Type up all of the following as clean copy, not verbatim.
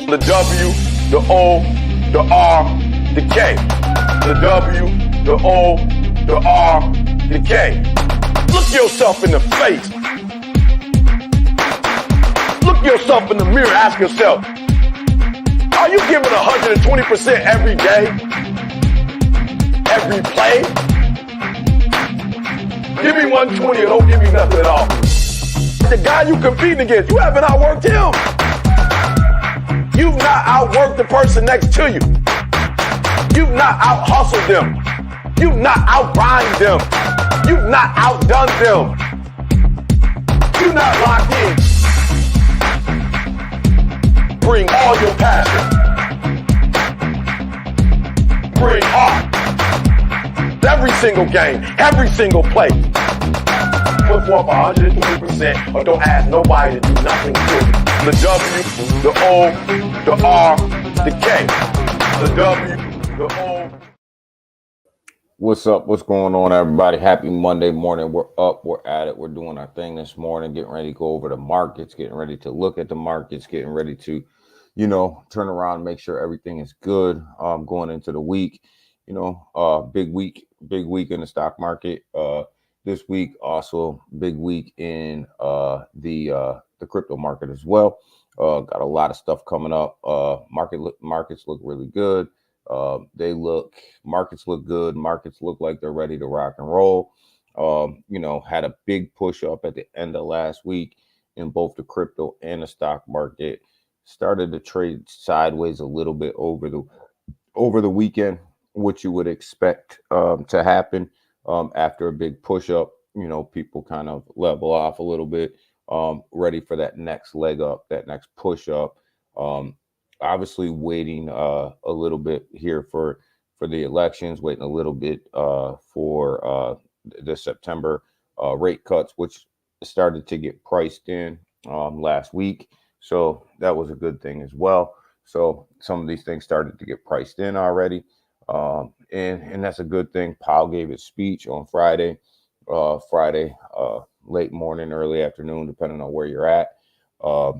The W, the O, the R, the K. The W, the O, the R, the K. Look yourself in the face. Look yourself in the mirror. Ask yourself, are you giving 120% every day? Every play? Give me 120 or don't give me nothing at all. The guy you competing against, you haven't outworked him. You've not outworked the person next to you. You've not out-hustled them. You've not out-rhymed them. You've not outdone them. You're not locked in. Bring all your passion. Bring heart. Every single game, every single play. Put forth 120% or don't ask nobody to do nothing to you. The W, the O, the R, the K. The W, the O. What's up? What's going on, everybody? Happy Monday morning. We're up. We're at it. We're doing our thing this morning, getting ready to go over the markets, getting ready to look at the markets, getting ready to, turn around and make sure everything is good going into the week. Big week in the stock market. This week, also big week in the crypto market as well. Got a lot of stuff coming up. Markets look really good. Markets look good. Markets look like they're ready to rock and roll. Had a big push up at the end of last week in both the crypto and the stock market. Started to trade sideways a little bit over the weekend, which you would expect to happen after a big push up. People kind of level off a little bit, ready for that next leg up, that next push up. Obviously waiting a little bit here for the elections, waiting a little bit for the September rate cuts, which started to get priced in last week. So that was a good thing as well. So some of these things started to get priced in already. And that's a good thing. Powell gave his speech on Friday, late morning, early afternoon, depending on where you're at.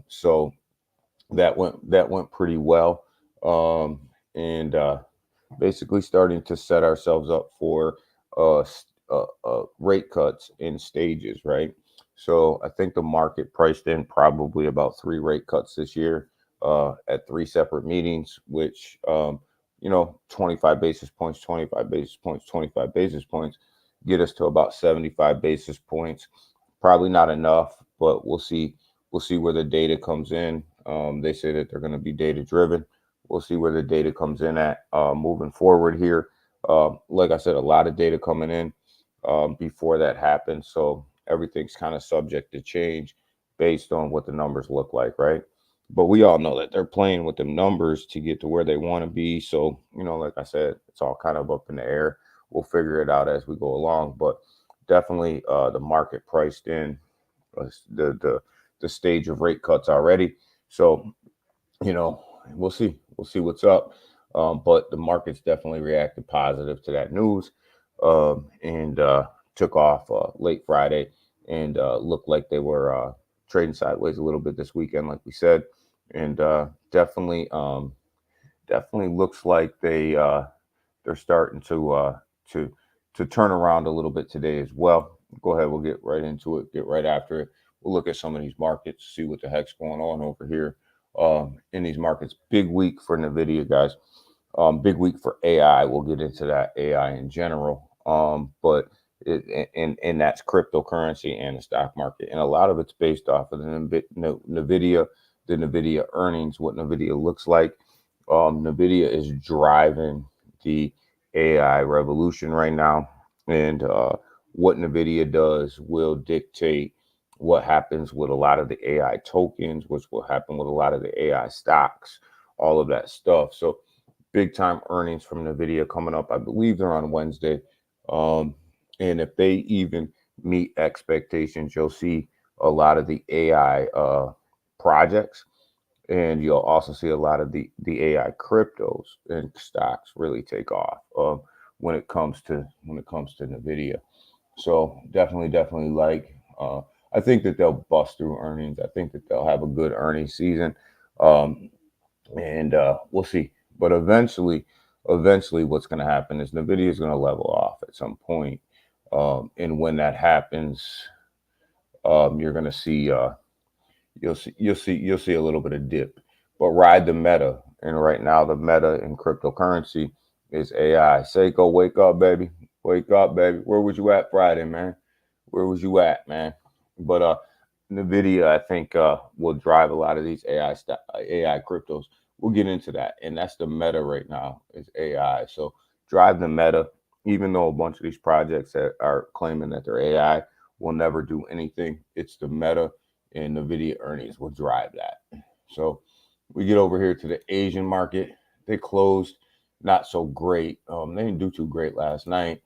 So that went pretty well. And basically starting to set ourselves up for rate cuts in stages, right? So I think the market priced in probably about 3 rate cuts this year at 3 separate meetings, which 25 basis points, 25 basis points, 25 basis points get us to about 75 basis points. Probably not enough, but we'll see. We'll see where the data comes in. They say that they're going to be data driven. We'll see where the data comes in at moving forward here. Like I said, a lot of data coming in before that happens. So everything's kind of subject to change based on what the numbers look like, right? But we all know that they're playing with them numbers to get to where they want to be. So, like I said, it's all kind of up in the air. We'll figure it out as we go along. But definitely the market priced in the stage of rate cuts already. So, we'll see. We'll see what's up. But the markets definitely reacted positive to that news and took off late Friday and looked like they were trading sideways a little bit this weekend, like we said. And definitely looks like they're starting to turn around a little bit today as well. Go ahead, we'll get right into it. Get right after it. We'll look at some of these markets, see what the heck's going on over here in these markets. Big week for NVIDIA, guys. Big week for AI. We'll get into that AI in general. But that's cryptocurrency and the stock market, and a lot of it's based off of the NVIDIA earnings, what NVIDIA looks like. NVIDIA is driving the AI revolution right now, and what NVIDIA does will dictate what happens with a lot of the AI tokens, which will happen with a lot of the AI stocks, all of that stuff. So big time earnings from NVIDIA coming up. I believe they're on Wednesday. And if they even meet expectations, you'll see a lot of the AI projects, and you'll also see a lot of the AI cryptos and stocks really take off when it comes to NVIDIA. So definitely like I think that they'll bust through earnings. I think that they'll have a good earnings season. and we'll see. But eventually, what's going to happen is Nvidia is going to level off at some point, and when that happens, you're going to see you'll see a little bit of dip, but ride the meta. And right now, the meta in cryptocurrency is AI. Seiko, wake up, baby, wake up, baby. Where was you at Friday, man? Where was you at, man? But Nvidia, I think, will drive a lot of these AI cryptos. We'll get into that, and that's the meta right now is AI. So drive the meta. Even though a bunch of these projects that are claiming that they're AI will never do anything, it's the meta, and Nvidia earnings will drive that. So we get over here to the Asian market. They closed not so great. They didn't do too great last night.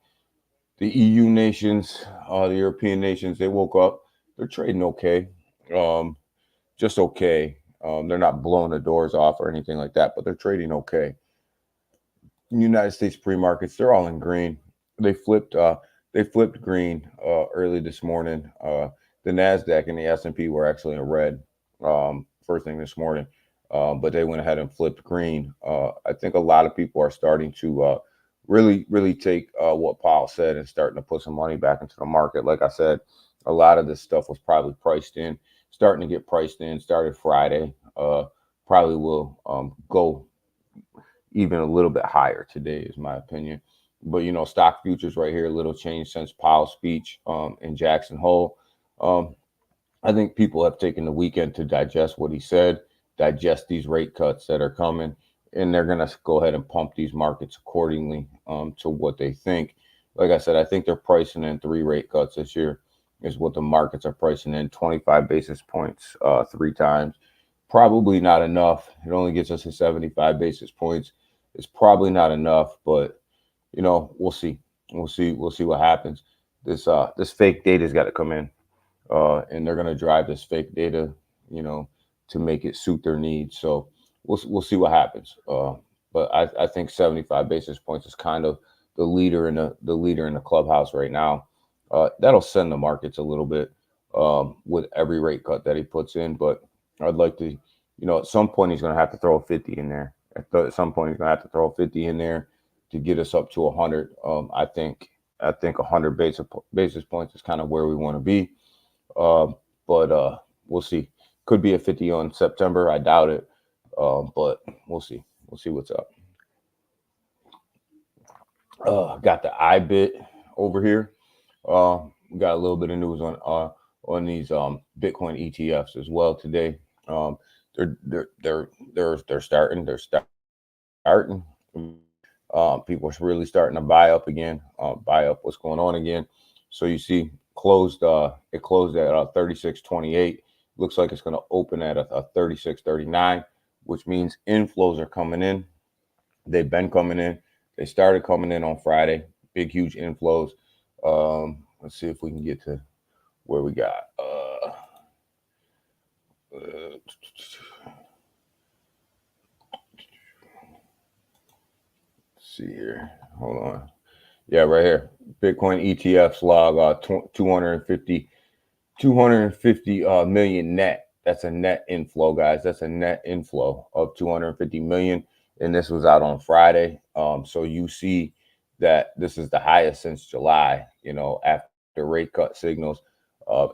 The EU nations, the European nations, they woke up. They're trading okay, um, just okay. They're not blowing the doors off or anything like that, but they're trading okay. United States pre-markets, they're all in green. They flipped. They flipped green early this morning. The Nasdaq and the S&P were actually in red first thing this morning, but they went ahead and flipped green. I think a lot of people are starting to really take what Powell said and starting to put some money back into the market. Like I said, a lot of this stuff was probably priced in, starting to get priced in. Started Friday. Probably will go even a little bit higher today, is my opinion. But stock futures right here, a little change since Powell's speech in Jackson Hole. Um, I think people have taken the weekend to digest what he said, digest these rate cuts that are coming, and they're going to go ahead and pump these markets accordingly to what they think. Like I said, I think they're pricing in 3 rate cuts this year, is what the markets are pricing in. 25 basis points 3 times. Probably not enough. It only gets us to 75 basis points. It's probably not enough, but we'll see. We'll see what happens. This fake data's got to come in, and they're going to drive this fake data, you know, to make it suit their needs. So we'll see what happens. But I think 75 basis points is kind of the leader in the leader in the clubhouse right now. That'll send the markets a little bit with every rate cut that he puts in. But I'd like to, at some point he's going to have to throw a 50 in there. At some point he's going to have to throw a 50 in there to get us up to 100. I think 100 basis points is kind of where we want to be. But we'll see. Could be a 50 on September. I doubt it. But we'll see. We'll see what's up. Got the IBIT over here. We got a little bit of news on these Bitcoin ETFs as well today. They're starting. People are really starting to buy up again. Buy up what's going on again. So you see, it closed at 36.28. Looks like it's going to open at a 36.39, which means inflows are coming in. They've been coming in. They started coming in on Friday. Big, huge inflows. Let's see if we can get to where we got. Let's see here. Hold on. Yeah, right here. Bitcoin ETFs log 250 million net. That's a net inflow, guys. That's a net inflow of 250 million. And this was out on Friday. So you see that this is the highest since July, after rate cut signals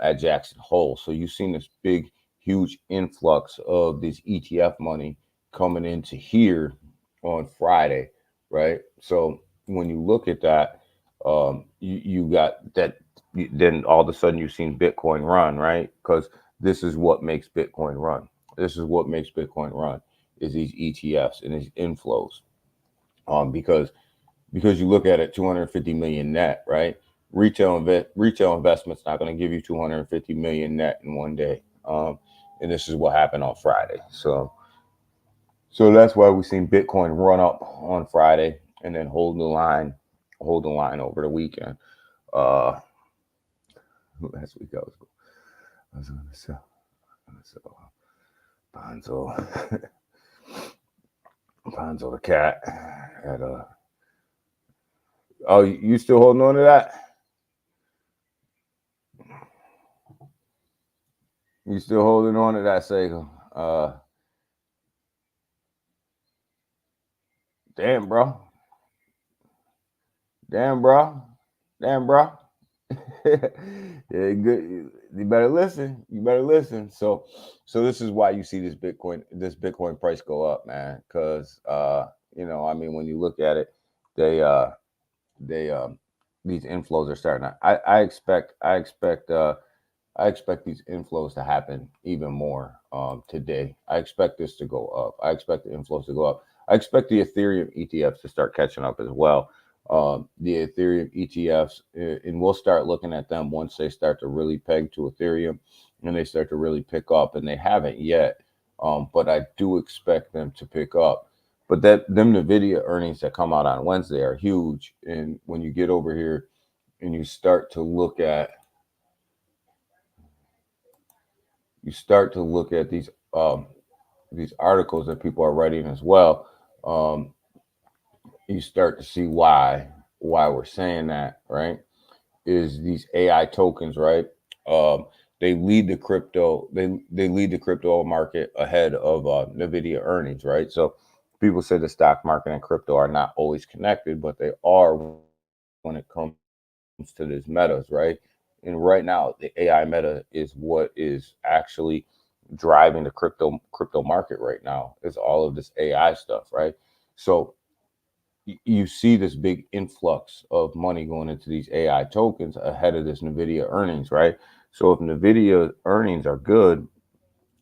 at Jackson Hole. So you've seen this big, huge influx of this ETF money coming into here on Friday, right? So when you look at that, you got that. Then all of a sudden you've seen Bitcoin run, right? Because this is what makes Bitcoin run. This is what makes Bitcoin run is these ETFs and these inflows. Because you look at it, 250 million net, right? Retail investment's not going to give you 250 million net in one day. And this is what happened on Friday. So that's why we've seen Bitcoin run up on Friday and then hold the line over the weekend. Last week I was going to sell Bonzo the cat at oh, you still holding on to that? You still holding on to that, Seiko? Damn, bro. Damn, bro. Damn, bro. Yeah, good. You better listen. You better listen. So this is why you see this Bitcoin price go up, man. Because I mean, when you look at it, they they these inflows are starting. I expect these inflows to happen even more today. I expect this to go up. I expect the inflows to go up. I expect the Ethereum ETFs to start catching up as well. The Ethereum ETFs, and we'll start looking at them once they start to really peg to Ethereum and they start to really pick up, and they haven't yet. But I do expect them to pick up. But them Nvidia earnings that come out on Wednesday are huge. And when you get over here and you start to look at these articles that people are writing as well, you start to see why we're saying that, right? Is these AI tokens, right? They lead the crypto. They lead the crypto market ahead of Nvidia earnings, right? So people say the stock market and crypto are not always connected, but they are when it comes to this metas, right? And right now, the AI meta is what is actually driving the crypto market right now. Is all of this AI stuff, right? So you see this big influx of money going into these AI tokens ahead of this Nvidia earnings, right? So if Nvidia earnings are good,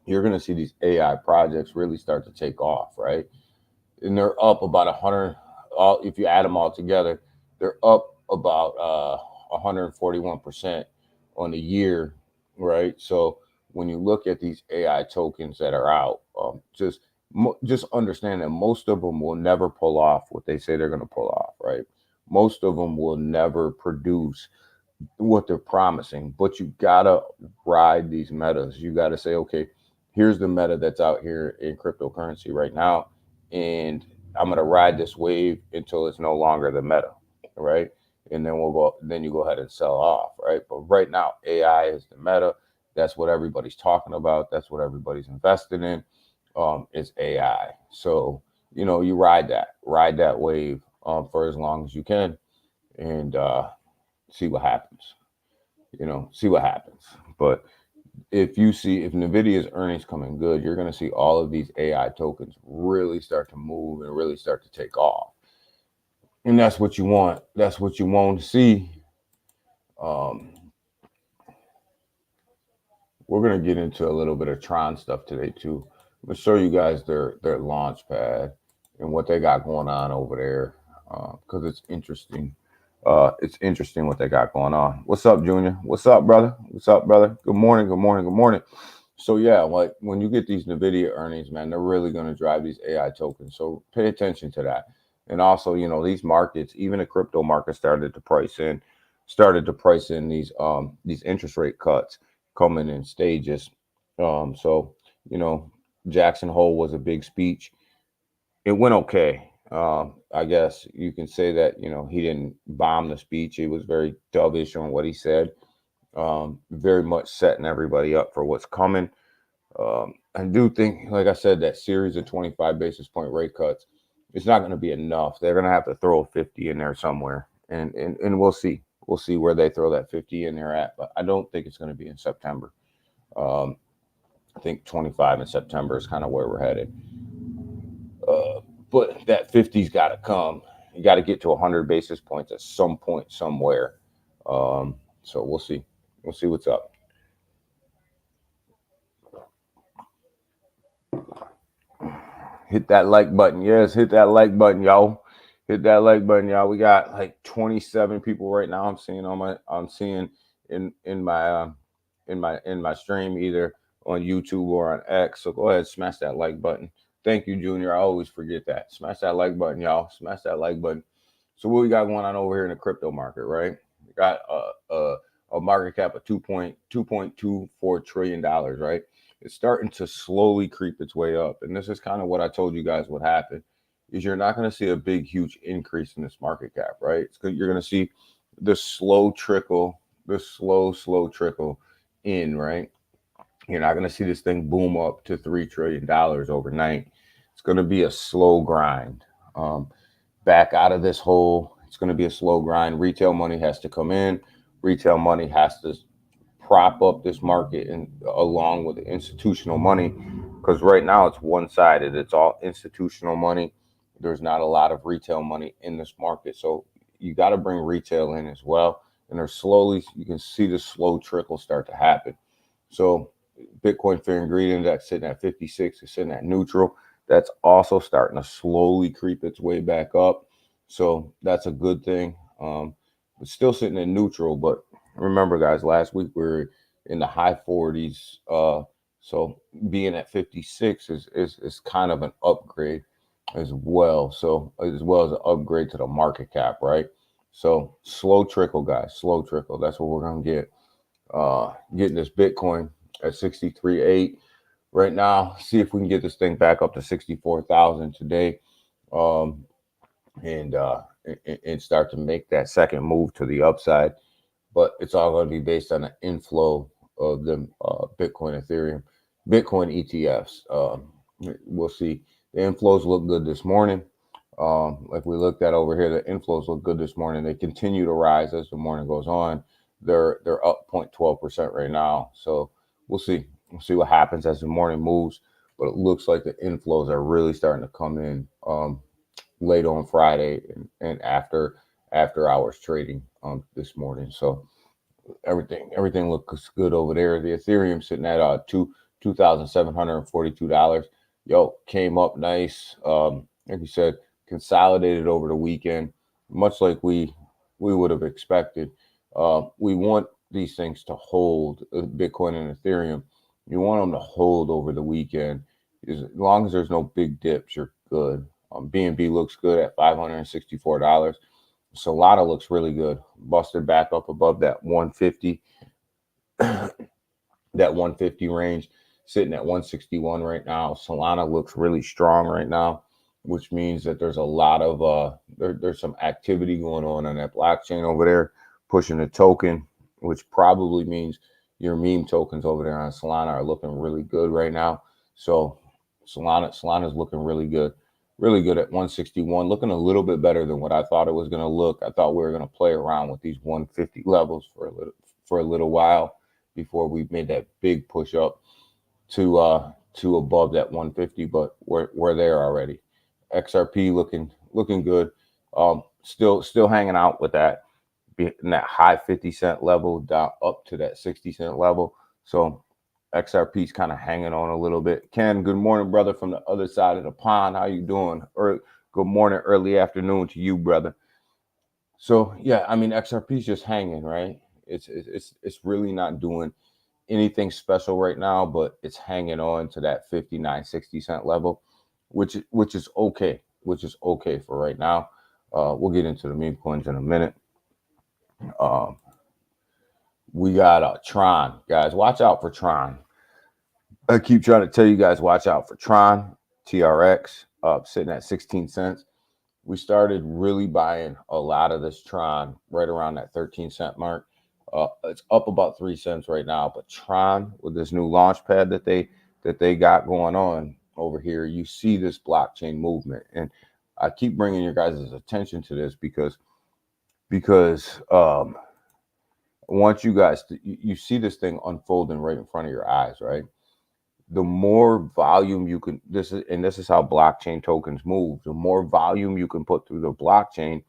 you're going to see these AI projects really start to take off, right? And they're up about 100. If you add them all together, they're up about 141% on the year, right? So when you look at these AI tokens that are out, just understand that most of them will never pull off what they say they're going to pull off, right? Most of them will never produce what they're promising, but you gotta ride these metas. You gotta say, okay, here's the meta that's out here in cryptocurrency right now, and I'm gonna ride this wave until it's no longer the meta, right? And then you go ahead and sell off, right? But right now, AI is the meta. That's what everybody's talking about. That's what everybody's invested in. Is AI. So you ride that wave for as long as you can, and see what happens. See what happens. But if Nvidia's earnings coming good, you're going to see all of these AI tokens really start to move and really start to take off. And that's what you want. That's what you want to see. We're going to get into a little bit of Tron stuff today too. I'm going to show you guys their launch pad and what they got going on over there, because it's interesting. It's interesting what they got going on. What's up, Junior? What's up, brother? What's up, brother? Good morning. Good morning. Good morning. So yeah, like when you get these Nvidia earnings, man, they're really going to drive these AI tokens. So pay attention to that. And also, these markets, even the crypto market, started to price in these interest rate cuts coming in stages. So Jackson Hole was a big speech. It went okay. I guess you can say that he didn't bomb the speech. He was very dovish on what he said. Very much setting everybody up for what's coming. I do think, like I said, that series of 25 basis point rate cuts, it's not going to be enough. They're going to have to throw 50 in there somewhere, and we'll see. We'll see where they throw that 50 in there at, but I don't think it's going to be in September. I think 25 in September is kind of where we're headed. But that 50's got to come. You got to get to 100 basis points at some point somewhere. So we'll see. We'll see what's up. Hit that like button. Yes, hit that like button, y'all. Hit that like button, y'all. We got like 27 people right now. I'm seeing in my stream, either on YouTube or on X. So go ahead, smash that like button. Thank you, Junior. I always forget that. Smash that like button, y'all. Smash that like button. So what we got going on over here in the crypto market, right? We got a market cap of $2.24 trillion, right? It's starting to slowly creep its way up. And this is kind of what I told you guys would happen, is you're not going to see a big, huge increase in this market cap, right? You're going to see the slow trickle in, right? You're not going to see this thing boom up to $3 trillion overnight. It's going to be a slow grind. back out of this hole. It's going to be a slow grind. Retail money has to come in. Retail money has to prop up this market, and along with the institutional money, because right now it's one-sided. It's all institutional money. There's not a lot of retail money in this market. So you got to bring retail in as well. And they're slowly, you can see the slow trickle start to happen. So Bitcoin Fear and Greed Index sitting at 56, is sitting at neutral. That's also starting to slowly creep its way back up. So that's a good thing. It's still sitting in neutral, but remember, guys, last week we were in the high 40s. So being at 56 is kind of an upgrade as well. So as well as an upgrade to the market cap, right? So slow trickle, guys, slow trickle. That's what we're gonna get. Getting this Bitcoin at 63.8 right now. See if we can get this thing back up to 64,000 today, and start to make that second move to the upside. But it's all going to be based on the inflow of the Bitcoin, Ethereum, Bitcoin ETFs. We'll see. The inflows look good this morning. Like we looked at over here, the inflows look good this morning. They continue to rise as the morning goes on. They're up 0.12% right now. So we'll see. We'll see what happens as the morning moves. But it looks like the inflows are really starting to come in late on Friday and after hours trading this morning. So everything looks good over there. The Ethereum sitting at $2,742. Yo, came up nice. Like you said, consolidated over the weekend, much like we would have expected. We want these things to hold, Bitcoin and Ethereum. You want them to hold over the weekend. As long as there's no big dips, you're good. BNB looks good at $564. Solana looks really good. Busted back up above that 150, that 150 range, sitting at 161 right now. Solana looks really strong right now, which means that there's a lot of there's some activity going on that blockchain over there, pushing the token, which probably means your meme tokens over there on Solana are looking really good right now. So Solana's looking really good at 161, looking a little bit better than what I thought it was going to look. I thought we were going to play around with these 150 levels for a little while before we made that big push up to above that 150, but we're there already. XRP looking good. Still hanging out with that in that high 50-cent level down up to that 60-cent level. So XRP's kind of hanging on a little bit. Ken, good morning, brother, from the other side of the pond. How you doing? Or good morning, early afternoon to you, brother. So yeah, I mean, XRP's just hanging, right? It's really not doing anything special right now, but it's hanging on to that 59, 60-cent level, which is okay, for right now. We'll get into the meme coins in a minute. We got Tron, guys. Watch out for Tron. I keep trying to tell you guys, watch out for Tron. TRX sitting at 16 cents. We started really buying a lot of this Tron right around that 13-cent mark. It's up about 3 cents right now, but Tron, with this new launch pad that they got going on over here, you see this blockchain movement, and I keep bringing your guys' attention to this because once you guys you see this thing unfolding right in front of your eyes, right? The more volume you can, this is how blockchain tokens move. The more volume you can put through the blockchain,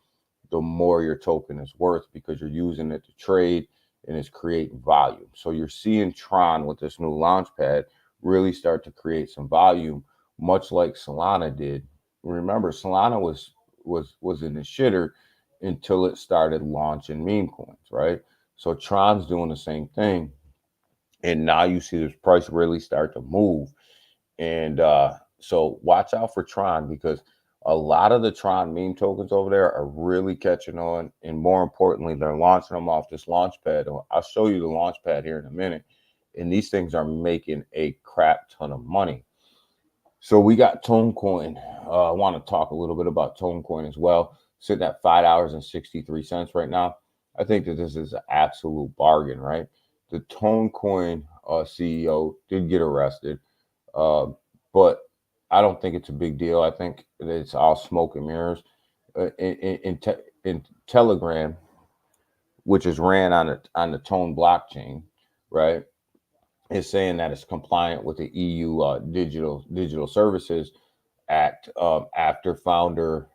the more your token is worth, because you're using it to trade and it's creating volume. So you're seeing Tron with this new launch pad really start to create some volume, much like Solana did. Remember, Solana was in the shitter until it started launching meme coins, right? So Tron's doing the same thing. And now you see this price really start to move. And so watch out for Tron, because a lot of the Tron meme tokens over there are really catching on. And more importantly, they're launching them off this launch pad. I'll show you the launch pad here in a minute. And these things are making a crap ton of money. So we got Tonecoin. I want to talk a little bit about Tonecoin as well. Sitting at $5.63 right now. I think that this is an absolute bargain, right? The Tonecoin CEO did get arrested, but I don't think it's a big deal. I think that it's all smoke and mirrors. in Telegram, which is ran on the Tone blockchain, right? Is saying that it's compliant with the EU Digital Services Act after founder,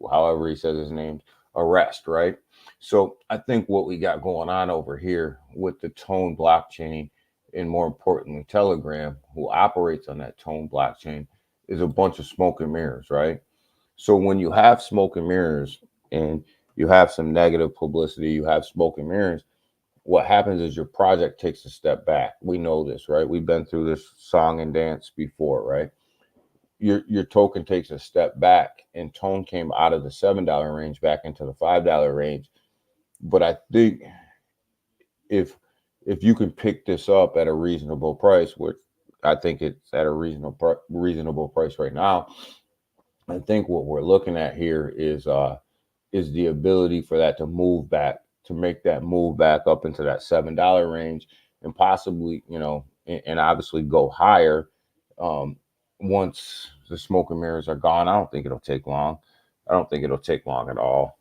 however he says his name, arrest, right? So I think what we got going on over here with the Tone blockchain, and more importantly, Telegram, who operates on that Tone blockchain, is a bunch of smoke and mirrors, right? So when you have smoke and mirrors and you have some negative publicity, you have smoke and mirrors, what happens is your project takes a step back. We know this, right? We've been through this song and dance before, right? Your token takes a step back, and Tone came out of the $7 range back into the $5 range. But I think if you can pick this up at a reasonable price, which I think it's at a reasonable price right now, I think what we're looking at here is the ability for that to move back, to make that move back up into that $7 range, and possibly, and obviously go higher once the smoke and mirrors are gone. I don't think it'll take long. I don't think it'll take long at all.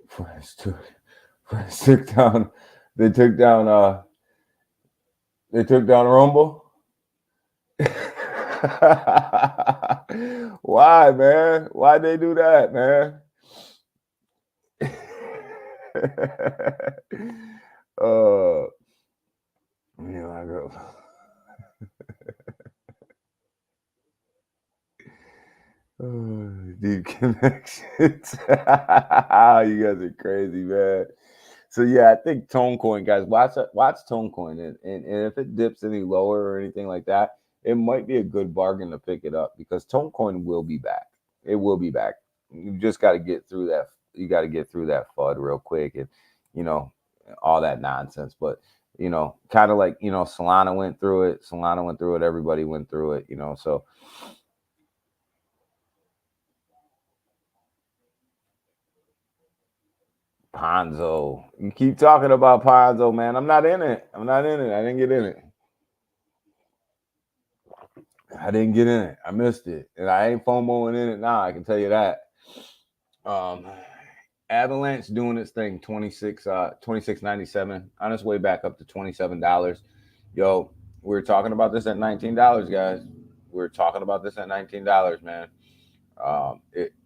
France took down. They took down Rumble. Why, man? Why'd they do that, man? I go. Deep connections. You guys are crazy, man. So yeah, I think Tonecoin, guys, watch Tonecoin, and if it dips any lower or anything like that, it might be a good bargain to pick it up, because Tonecoin will be back. It will be back. You just got to get through that. You got to get through that FUD real quick, and all that nonsense. But kind of like Solana went through it. Everybody went through it. So. Ponzo. You keep talking about Ponzo, man. I'm not in it. I didn't get in it. I missed it. And I ain't FOMOing in it now. I can tell you that. Avalanche doing its thing, 26.97, on its way back up to $27. Yo, we were talking about this at $19, guys. We were talking about this at $19, man.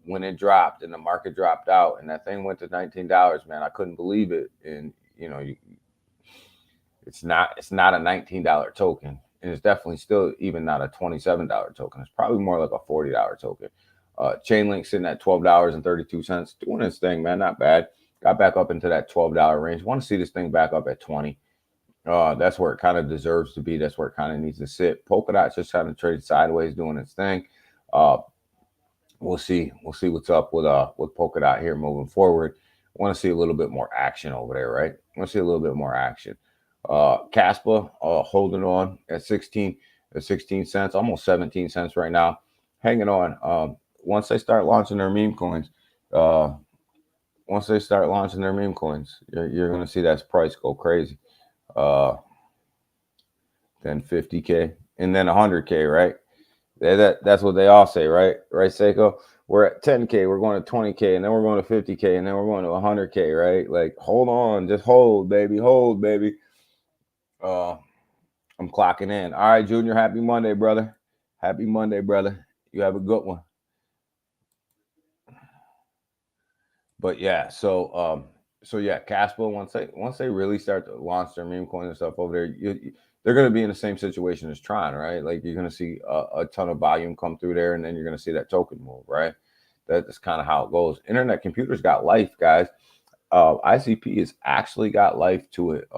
When it dropped and the market dropped out and that thing went to $19, man, I couldn't believe it. And it's not a $19 token, and it's definitely still even not a $27 token. It's probably more like a $40 token. Chainlink sitting at $12.32, doing its thing, man, not bad. Got back up into that $12 range. Want to see this thing back up at 20. That's where it kind of deserves to be. That's where it kind of needs to sit. Polkadot just kind of traded sideways, doing its thing. We'll see what's up with Polkadot here moving forward. Want to see a little bit more action over there, right? Want to see a little bit more action. Kaspa holding on at 16 cents, almost 17 cents right now, hanging on. Once they start launching their meme coins, you're going to see that price go crazy. Then 50K and then 100K, right? That's what they all say, right? Right, Seiko? We're at 10K, we're going to 20K, and then we're going to 50K, and then we're going to 100K, right? Like, hold on, just hold, baby. I'm clocking in. All right, Junior, happy Monday, brother. You have a good one. But yeah, so Kaspa, once they really start to launch their meme coins and stuff over there, they're going to be in the same situation as Tron, right? Like, you're going to see a ton of volume come through there, and then you're going to see that token move, right? That's kind of how it goes. Internet computers got life, guys. ICP has actually got life to it.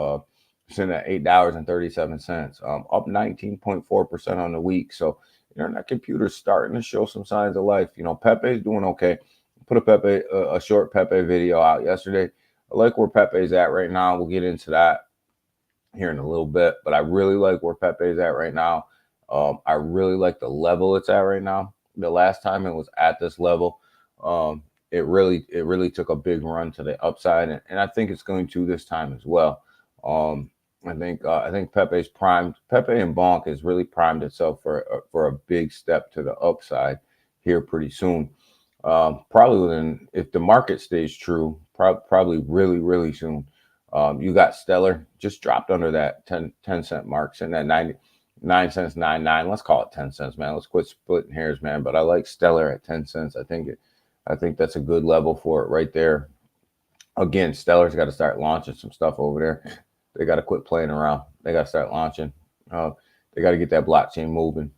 Sitting at $8.37, up 19.4% on the week. So internet computers starting to show some signs of life. Pepe's doing okay. Put a short Pepe video out yesterday. I like where Pepe's at right now. We'll get into that here in a little bit, but I really like where Pepe's at right now. I really like the level it's at right now. The last time it was at this level, it really took a big run to the upside, and I think it's going to this time as well. I think Pepe's primed. Pepe and Bonk has really primed itself for a big step to the upside here pretty soon. Probably within, if the market stays true, probably really soon. You got Stellar just dropped under that 10 cent mark, sitting at 99 cents 99. Let's call it 10 cents, man. Let's quit splitting hairs, man. But I like Stellar at 10 cents. I think that's a good level for it right there. Again, Stellar's got to start launching some stuff over there. They got to quit playing around. They got to start launching. They got to get that blockchain moving.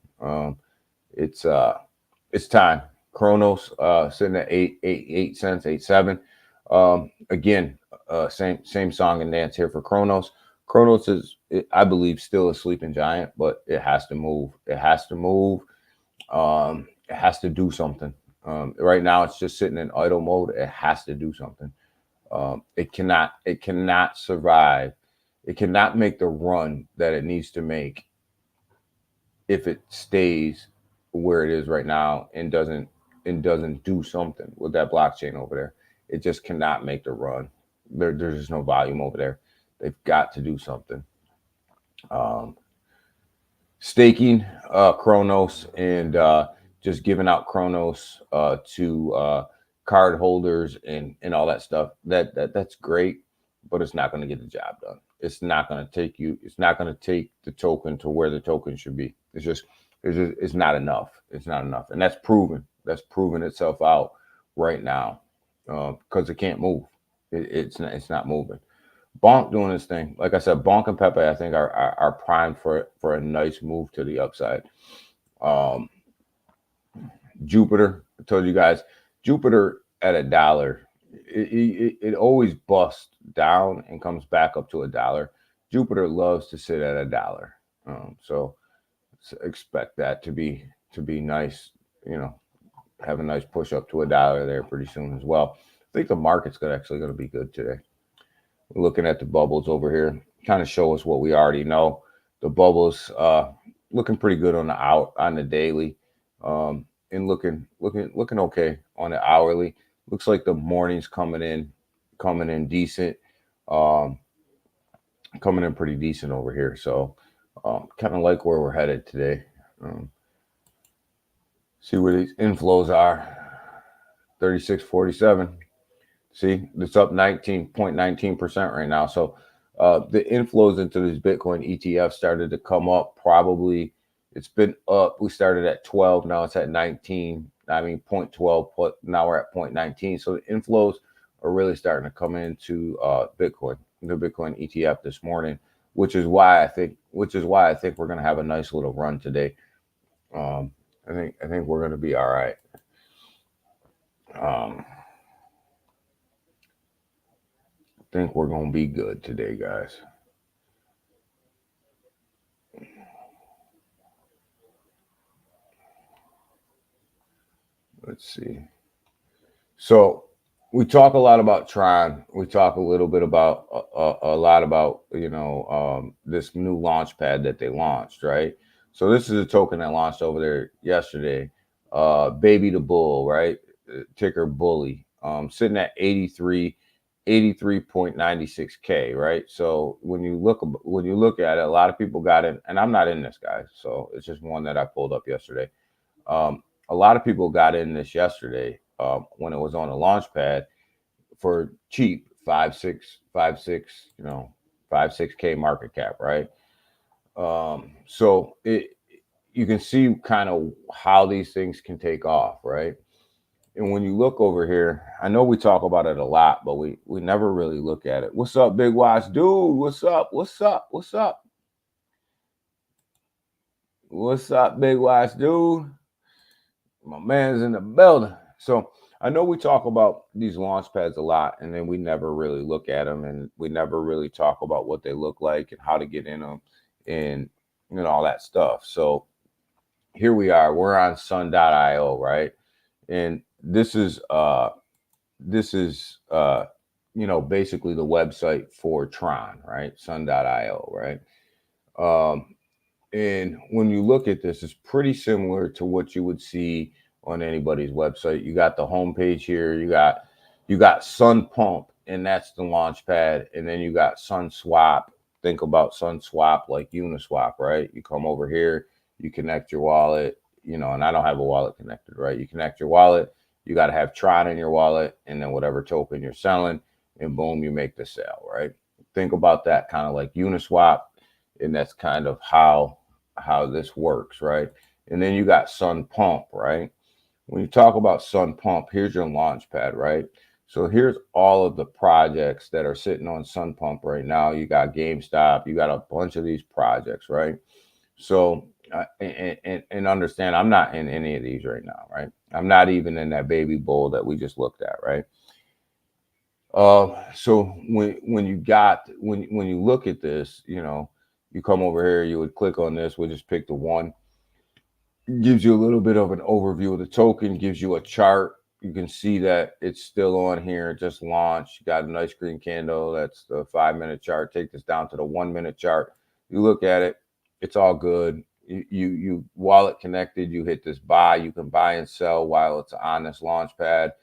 It's time. Kronos sitting at 8 cents, 8.7. Again, same song and dance here for Kronos. Kronos is, I believe, still a sleeping giant, but it has to move. It has to move. It has to do something. Right now, it's just sitting in idle mode. It has to do something. It cannot survive. It cannot make the run that it needs to make if it stays where it is right now and doesn't do something with that blockchain over there. It just cannot make the run. There's just no volume over there. They've got to do something. Staking Kronos and just giving out Kronos to card holders and all that stuff. That's great, but it's not going to get the job done. It's not going to take you. It's not going to take the token to where the token should be. It's not enough. It's not enough, and that's proven. That's proven itself out right now because it can't move. It's not moving. Bonk doing his thing. Like I said, Bonk and Pepe, I think are primed for a nice move to the upside. Jupiter, I told you guys, Jupiter at $1. It always busts down and comes back up to $1. Jupiter loves to sit at $1. So expect that to be nice, have a nice push up to $1 there pretty soon as well. I think the market's actually going to be good today. We're looking at the bubbles over here, kind of show us what we already know. The bubbles looking pretty good on the daily, and looking okay on the hourly. Looks like the morning's coming in decent, coming in pretty decent over here. So kind of like where we're headed today. See where these inflows are. 36.47. See, it's up 19.19% right now. So the inflows into these Bitcoin ETFs started to come up. Probably it's been up. We started at 12. Now it's at 19. 0.12. Now we're at 0.19. So the inflows are really starting to come into Bitcoin, the Bitcoin ETF this morning, which is why I think we're going to have a nice little run today. I think we're going to be all right. I think we're going to be good today, guys. Let's see. So we talk a lot about Tron. We talk a little bit about a lot about this new launch pad that they launched, right? So this is a token that launched over there yesterday. Baby the Bull, right? Ticker Bully. Sitting at 83.96K, right? So when you look at it, a lot of people got in, and I'm not in this, guys. So it's just one that I pulled up yesterday. A lot of people got in this yesterday when it was on the launch pad for cheap, 5-6K market cap, right? So you can see kind of how these things can take off, right? And when you look over here, I know we talk about it a lot, but we never really look at it. What's up, Big Watch dude? What's up? What's up? What's up? What's up, Big Watch dude? My man's in the building. So I know we talk about these launch pads a lot, and then we never really look at them, and we never really talk about what they look like and how to get in them and all that stuff. So here we are. We're on Sun.io, right? And this is basically the website for Tron, right? Sun.io, right? And when you look at this, it's pretty similar to what you would see on anybody's website. You got the homepage here. You got Sun Pump, and that's the launch pad. And then you got Sun Swap. think about SunSwap like Uniswap, right? You come over here, you connect your wallet, you know, and I don't have a wallet connected, right? You connect your wallet, you got to have Tron in your wallet, and then whatever token you're selling, and boom, you make the sale, right? Think about that kind of like Uniswap, and that's kind of how this works, right? And then you got Sun Pump, right? When you talk about Sun Pump, here's your launch pad, right? So here's all of the projects that are sitting on Sun Pump right now. You got GameStop, you got a bunch of these projects, right? So and understand, I'm not in any of these right now, right? I'm not even in that baby bowl that we just looked at, right? So when you look at this, you know, you come over here, you would click on this. We'll just pick the one. It gives you a little bit of an overview of the token, gives you a chart. You can see that it's still on here, just launched. You got a nice green candle. That's the 5-minute chart. Take this down to the 1-minute chart. You look at it, it's all good. You wallet connected, you hit this buy. You can buy and sell while it's on this launch pad.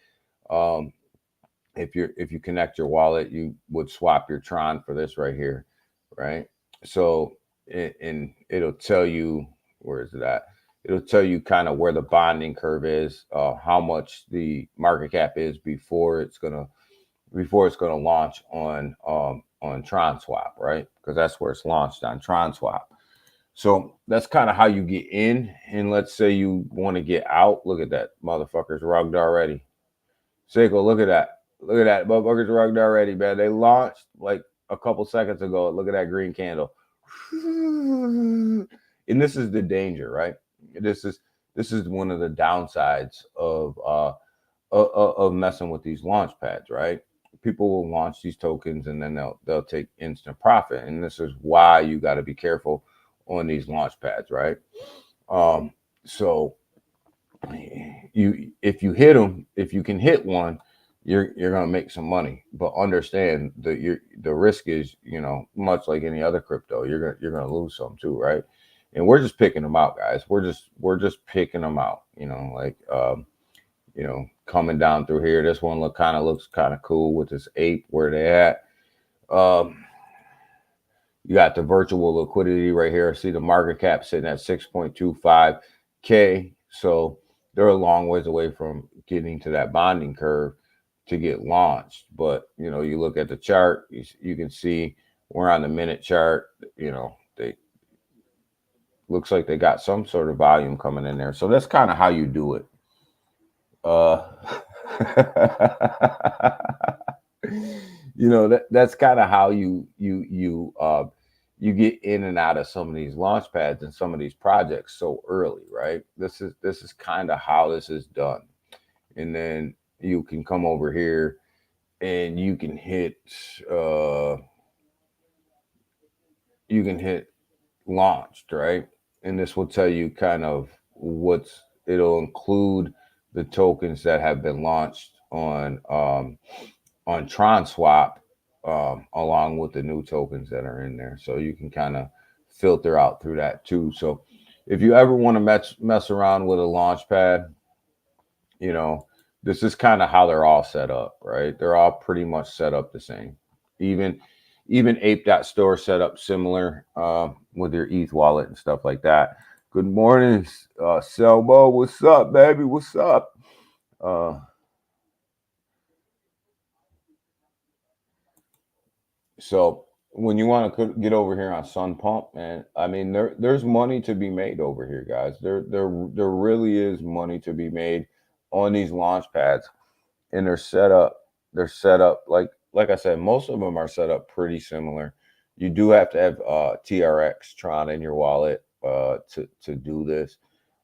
If you connect your wallet, you would swap your Tron for this right here, right? So and it'll tell you, where is it at? It'll tell you kind of where the bonding curve is, how much the market cap is before it's gonna launch on TronSwap, right? Because that's where it's launched, on TronSwap. So that's kind of how you get in. And let's say you want to get out. Look at that, motherfucker's rugged already. Seiko, look at that. Look at that. Motherfuckers rugged already, man. They launched like a couple seconds ago. Look at that green candle. And this is the danger, right? This is one of the downsides of messing with these launch pads, right? People will launch these tokens and then they'll take instant profit. And this is why you got to be careful on these launch pads, right? So if you hit them, if you can hit one, you're gonna make some money. But understand that the risk is, you know, much like any other crypto, you're gonna lose some too, right? And we're just picking them out, guys. We're just picking them out, you know, like you know, coming down through here. This one looks kind of cool with this ape where they at. You got the virtual liquidity right here. See the market cap sitting at 6.25K. So they're a long ways away from getting to that bonding curve to get launched. But, you know, you look at the chart, you can see we're on the minute chart. You know, they looks like they got some sort of volume coming in there. So that's kind of how you do it. You know, that's kind of how you get in and out of some of these launch pads and some of these projects so early, right? This is kind of how this is done. And then you can come over here and you can hit launched, right? And this will tell you kind of it'll include the tokens that have been launched on TronSwap, along with the new tokens that are in there. So you can kind of filter out through that too. So if you ever want to mess around with a launch pad, you know, this is kind of how they're all set up, right? They're all pretty much set up the same. Even Ape.store set up similar with your ETH wallet and stuff like that. Good morning, Selbo. What's up, baby? What's up? So when you want to get over here on Sun Pump, man, I mean, there's money to be made over here, guys. There really is money to be made on these launch pads, and they're set up like I said, most of them are set up pretty similar. You do have to have TRX Tron in your wallet to do this.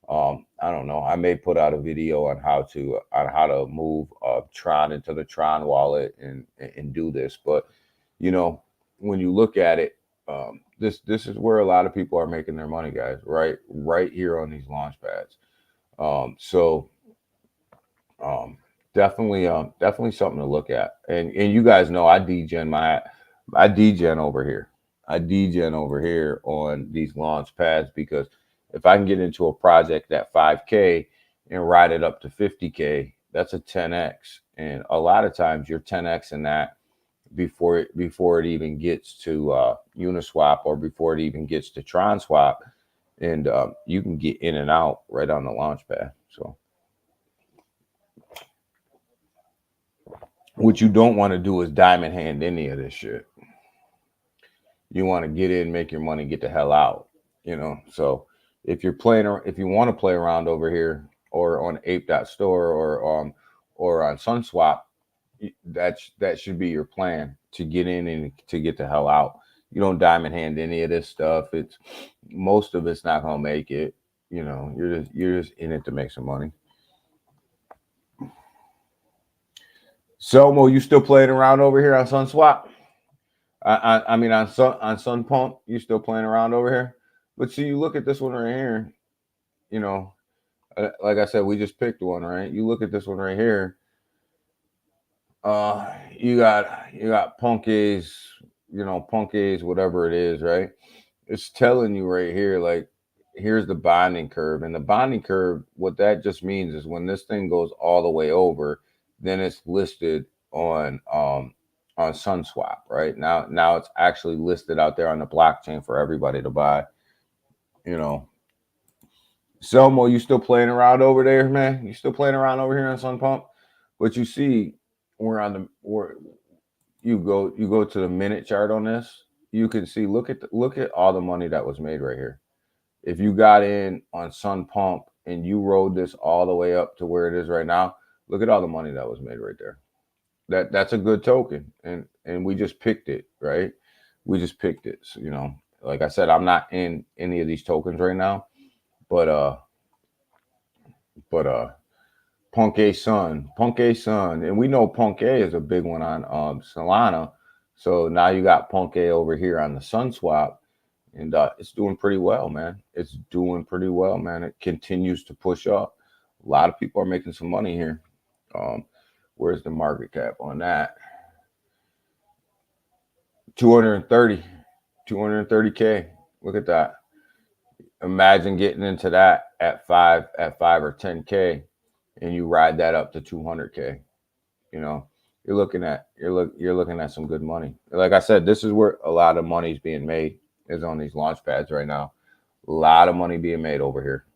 I don't know. I may put out a video on how to move Tron into the Tron wallet and do this. But you know, when you look at it, this is where a lot of people are making their money, guys. Right here on these launch pads. Definitely something to look at. And you guys know I degen over here. I degen over here on these launch pads, because if I can get into a project at 5K and ride it up to 50K, that's a 10X. And a lot of times you're 10X in that before it even gets to Uniswap, or before it even gets to TronSwap, and you can get in and out right on the Launchpad. So what you don't want to do is diamond hand any of this shit. You want to get in, make your money, get the hell out. So if you want to play around over here, or on Ape.store, or on SunSwap, that should be your plan, to get in and to get the hell out. You don't diamond hand any of this stuff. Most of it's not gonna make it. You're just in it to make some money. Selmo, you still playing around over here on SunSwap? I mean on Sun Pump, you still playing around over here? But see, you look at this one right here. Like I said, we just picked one, right? You look at this one right here. You got Punkays, Punkays, whatever it is, right? It's telling you right here, like, here's the bonding curve. And the bonding curve, what that just means is when this thing goes all the way over, then it's listed on SunSwap, right? Now it's actually listed out there on the blockchain for everybody to buy. Selmo, you still playing around over there, man? You still playing around over here on Sun Pump? But you see, you go to the minute chart on this, you can see, look at all the money that was made right here. If you got in on Sun Pump and you rode this all the way up to where it is right now, look at all the money that was made right there. That's a good token, and we just picked it, right? We just picked it. So, like I said, I'm not in any of these tokens right now, but Punkay Sun, and we know Punkay is a big one on Solana. So now you got Punkay over here on the SunSwap, and it's doing pretty well, man. It's doing pretty well, man. It continues to push up. A lot of people are making some money here. Where's the market cap on that? 230K. Look at that. Imagine getting into that at 5 or 10K, and you ride that up to 200K. You're looking at some good money. Like I said, this is where a lot of money is being made, is on these launch pads right now. A lot of money being made over here.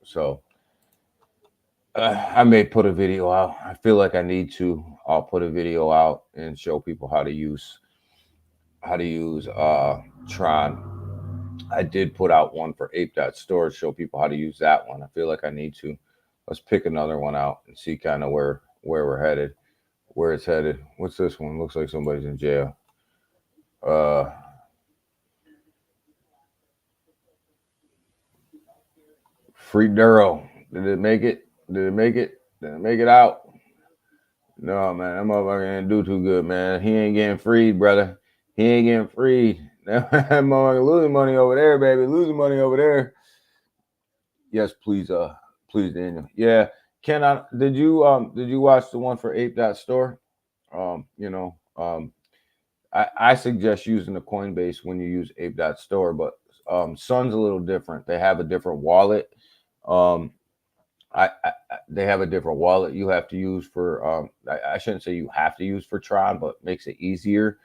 So I may put a video out. I feel like I need to. I'll put a video out and show people how to use Tron. I did put out one for Ape.store to show people how to use that one. I feel like I need to. Let's pick another one out and see kind of where we're headed, where it's headed. What's this one? Looks like somebody's in jail. Free Duro. Did it make it? Did it make it out? No, man. That motherfucker didn't do too good, man. He ain't getting freed, brother. He ain't getting freed. That motherfucker losing money over there, baby. Losing money over there. Yes, please, Daniel. Yeah. Did you watch the one for Ape.store? I suggest using the Coinbase when you use Ape.store, but Sun's a little different. They have a different wallet. They have a different wallet you have to use for I shouldn't say you have to use for Tron, but makes it easier,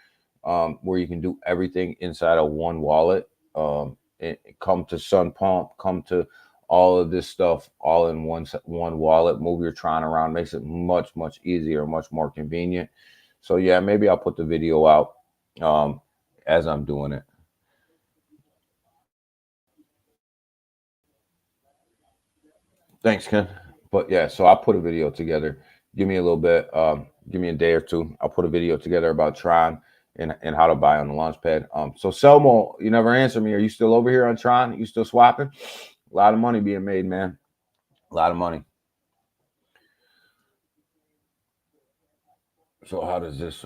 where you can do everything inside of one wallet. Come to Sun Pump, come to all of this stuff all in one wallet. Move your Tron around, makes it much easier, much more convenient. So yeah, maybe I'll put the video out as I'm doing it. Thanks, Ken. But yeah, so I'll put a video together. Give me a little bit, give me a day or two. I'll put a video together about Tron and how to buy on the Launchpad. So Selmo, you never answered me. Are you still over here on Tron? You still swapping? A lot of money being made, man. A lot of money. So how does this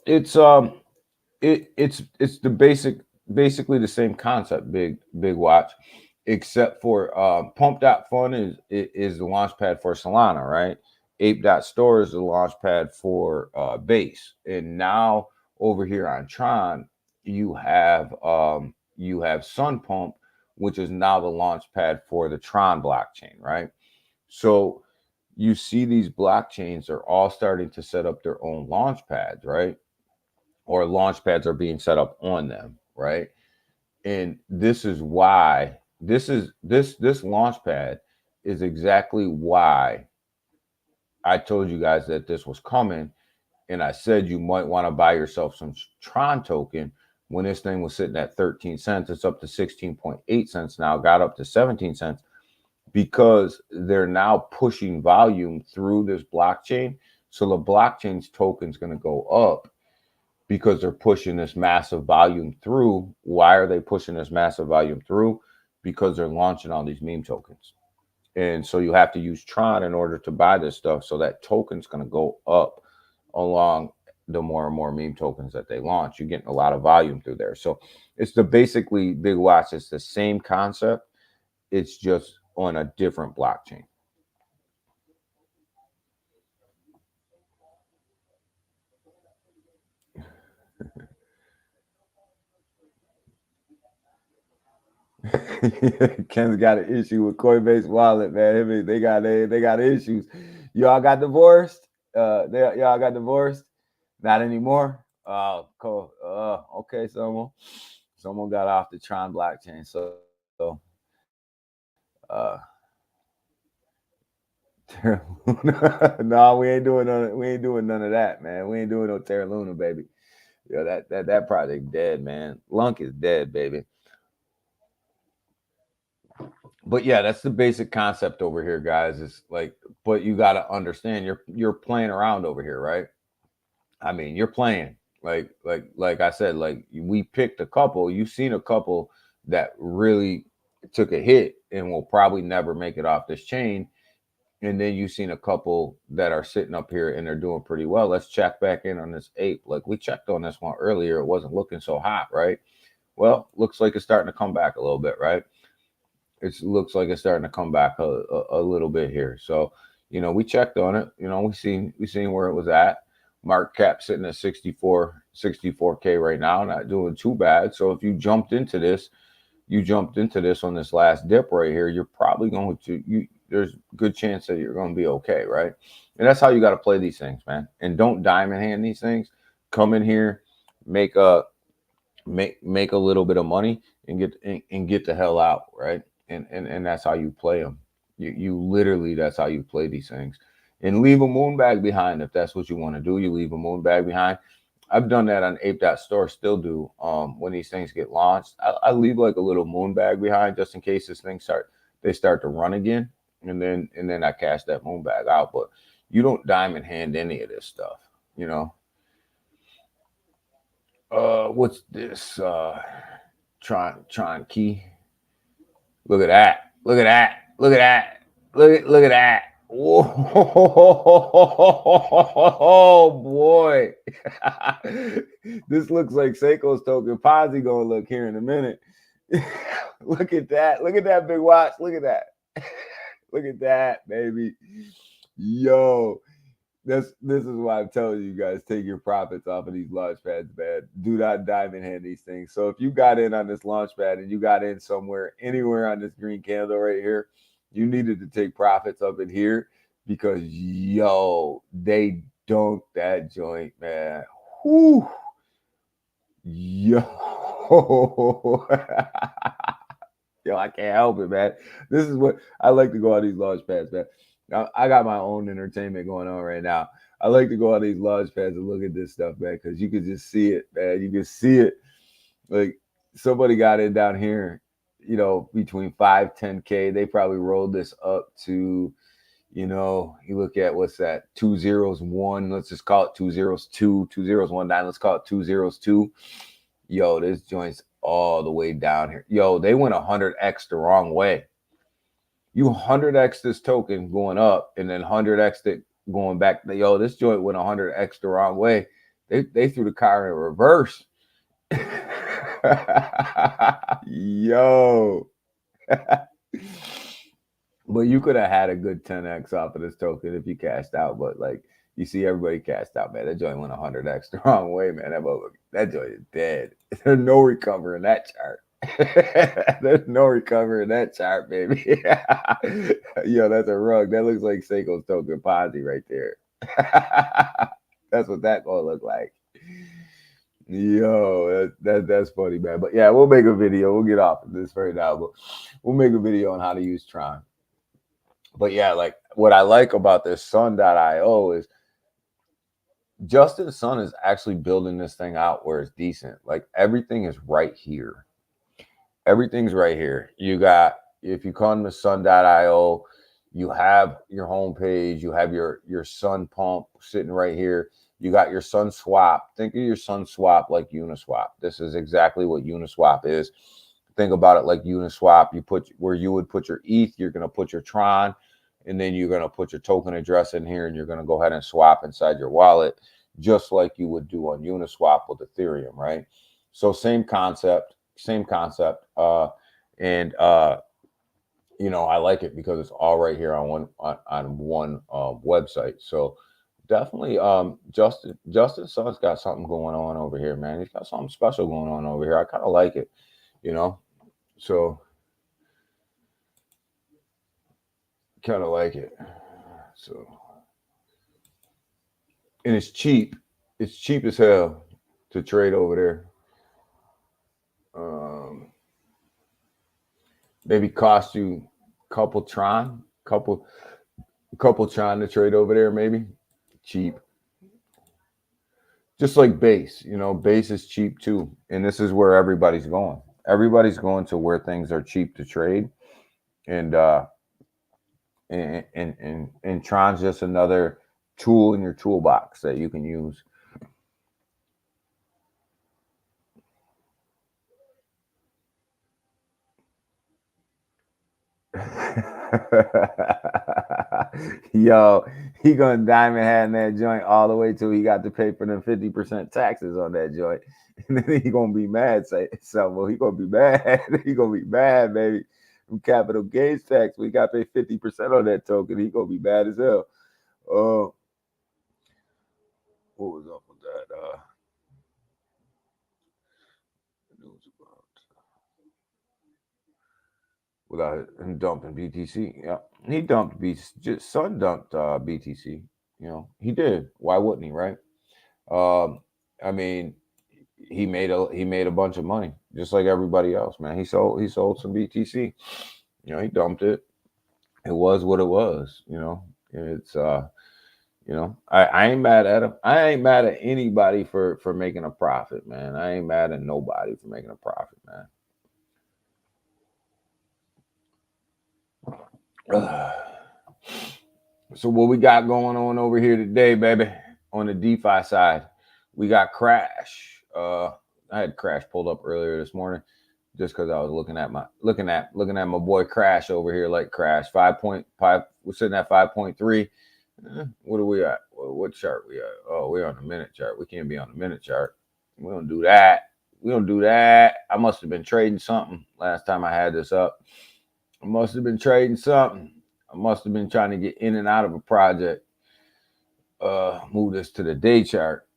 it's the basically the same concept, big watch, except for Pump.fun is the launch pad for Solana, right? Ape.store is the launch pad for Base. And now over here on Tron, you have Sun Pump, which is now the launch pad for the Tron blockchain, right? So you see these blockchains are all starting to set up their own launch pads, right? Or launch pads are being set up on them, right? And this is why this launch pad is exactly why I told you guys that this was coming. And I said you might want to buy yourself some Tron token when this thing was sitting at 13 cents. It's up to 16.8 cents now, got up to 17 cents because they're now pushing volume through this blockchain. So the blockchain's token is going to go up because they're pushing this massive volume through. Why are they pushing this massive volume through? Because they're launching all these meme tokens. And so you have to use Tron in order to buy this stuff. So that token's going to go up along the more and more meme tokens that they launch. You're getting a lot of volume through there. So it's basically Big Watch. It's the same concept. It's just on a different blockchain. Ken's got an issue with Coinbase Wallet, man. They got issues. Y'all got divorced? Y'all got divorced? Not anymore. Oh, cool. Okay, someone got off the Tron blockchain. So no, we ain't doing none of that, man. We ain't doing no Terra Luna, baby. Yo, that project dead, man. Lunk is dead, baby. But yeah, that's the basic concept over here, guys. It's like, but you got to understand you're playing around over here, right? I mean, you're playing like I said, like we picked a couple. You've seen a couple that really took a hit and will probably never make it off this chain. And then you've seen a couple that are sitting up here and they're doing pretty well. Let's check back in on this ape. Like we checked on this one earlier. It wasn't looking so hot, right? Well, looks like it's starting to come back a little bit, right? It looks like it's starting to come back a little bit here. So, we checked on it. We seen where it was at. Market cap sitting at 64K right now, not doing too bad. So if you jumped into this on this last dip right here, you're probably going to there's a good chance that you're going to be okay, right? And that's how you got to play these things, man. And don't diamond hand these things. Come in here, make a little bit of money and get the hell out, right? And that's how you play them. You literally, that's how you play these things. And leave a moon bag behind if that's what you want to do. You leave a moon bag behind. I've done that on ape.store, still do. When these things get launched, I leave like a little moon bag behind just in case this thing start to run again. And then I cash that moon bag out. But you don't diamond hand any of this stuff, What's this? Tron key. Look at that. Look at that. Look at that. Look at that. Oh boy. This looks like Seiko's token. Posy gonna look here in a minute. Look at that. Look at that big watch. Look at that. Look at that, baby. Yo. This is why I'm telling you guys, take your profits off of these launch pads, man. Do not diamond hand these things. So if you got in on this launch pad and you got in anywhere on this green candle right here, you needed to take profits up in here because, yo, they dunked that joint, man. Whoo. Yo. Yo, I can't help it, man. This is what I like to go on these launch pads, man. I got my own entertainment going on right now. I like to go on these launch pads and look at this stuff, man, because you can just see it, man. You can see it. Like somebody got in down here, between 5, 10K. They probably rolled this up to, you look at what's that? 201. Let's just call it 202, 2019. Let's call it 202. Yo, this joint's all the way down here. Yo, they went 100x the wrong way. You 100x this token going up and then 100x it going back. Yo, this joint went 100x the wrong way. They threw the car in reverse. Yo. But you could have had a good 10x off of this token if you cashed out. But like you see everybody cashed out, man. That joint went 100x the wrong way, man. That joint is dead. There's no recovering that chart. There's no recovery in that chart, baby. Yo, that's a rug. That looks like Seiko's token Ponzi right there. That's what that gonna look like. Yo, that's funny, man. But yeah, we'll make a video. We'll get off of this right now, but we'll make a video on how to use Tron. But yeah, like what I like about this Sun.io is Justin Sun is actually building this thing out where it's decent. Like everything is right here. Everything's right here. You got, if you come to Sun.io, you have your homepage, you have your Sun pump sitting right here. You got your Sun Swap. Think of your Sun Swap like Uniswap. This is exactly what Uniswap is. Think about it like Uniswap. You put where you would put your ETH, you're going to put your Tron, and then you're going to put your token address in here, and you're going to go ahead and swap inside your wallet, just like you would do on Uniswap with Ethereum, right? So same concept. You know, I like it because it's all right here on one website. So definitely Justin Sun's got something going on over here, man. He's got something special going on over here. I kind of like it, you know. So kind of like it. So, and it's cheap. It's cheap as hell to trade over there. Maybe cost you couple Tron to trade over there, maybe. Cheap. Just like base, you know, base is cheap too. And this is where everybody's going. Everybody's going to where things are cheap to trade. And Tron's just another tool in your toolbox that you can use. Yo, he gonna diamond hat in that joint all the way till he got to pay for them 50% taxes on that joint. And then he gonna be mad. Well, he gonna be mad. He gonna be mad, baby. From capital gains tax, we got to pay 50% on that token. He gonna be mad as hell. What was up with that? Without him dumping BTC. Yeah, he dumped BTC. Sun dumped BTC. You know, he did. Why wouldn't he, right? I mean, he made a bunch of money, just like everybody else, man. He sold some BTC. You know, he dumped it. It was what it was. You know, it's you know, I ain't mad at him. I ain't mad at anybody for making a profit, man. I ain't mad at nobody for making a profit, man. So what we got going on over here today, baby? On the DeFi side, we got Crash. I had Crash pulled up earlier this morning, just because I was looking at my boy Crash over here, like Crash 5.5. We're sitting at 5.3. What are we at? What chart we at? Oh, we're on the minute chart. We can't be on the minute chart. We don't do that. I must have been trading something last time I had this up. I must have been trading something. I must have been trying to get in and out of a project. Move this to the day chart.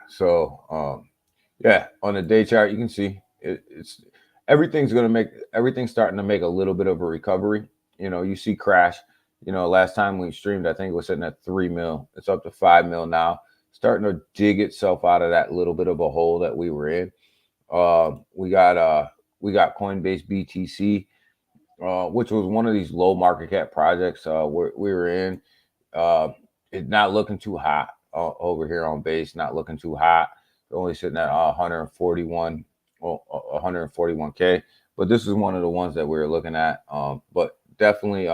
So, yeah, on the day chart, you can see it's everything's starting to make a little bit of a recovery. You know, you see Crash. You know, last time we streamed, I think it was sitting at 3 mil. It's up to 5 mil now, starting to dig itself out of that little bit of a hole that we were in. We got Coinbase BTC, which was one of these low market cap projects we were in. It's not looking too hot over here on base. Not looking too hot. It's only sitting at 141K. But this is one of the ones that we were looking at. But definitely,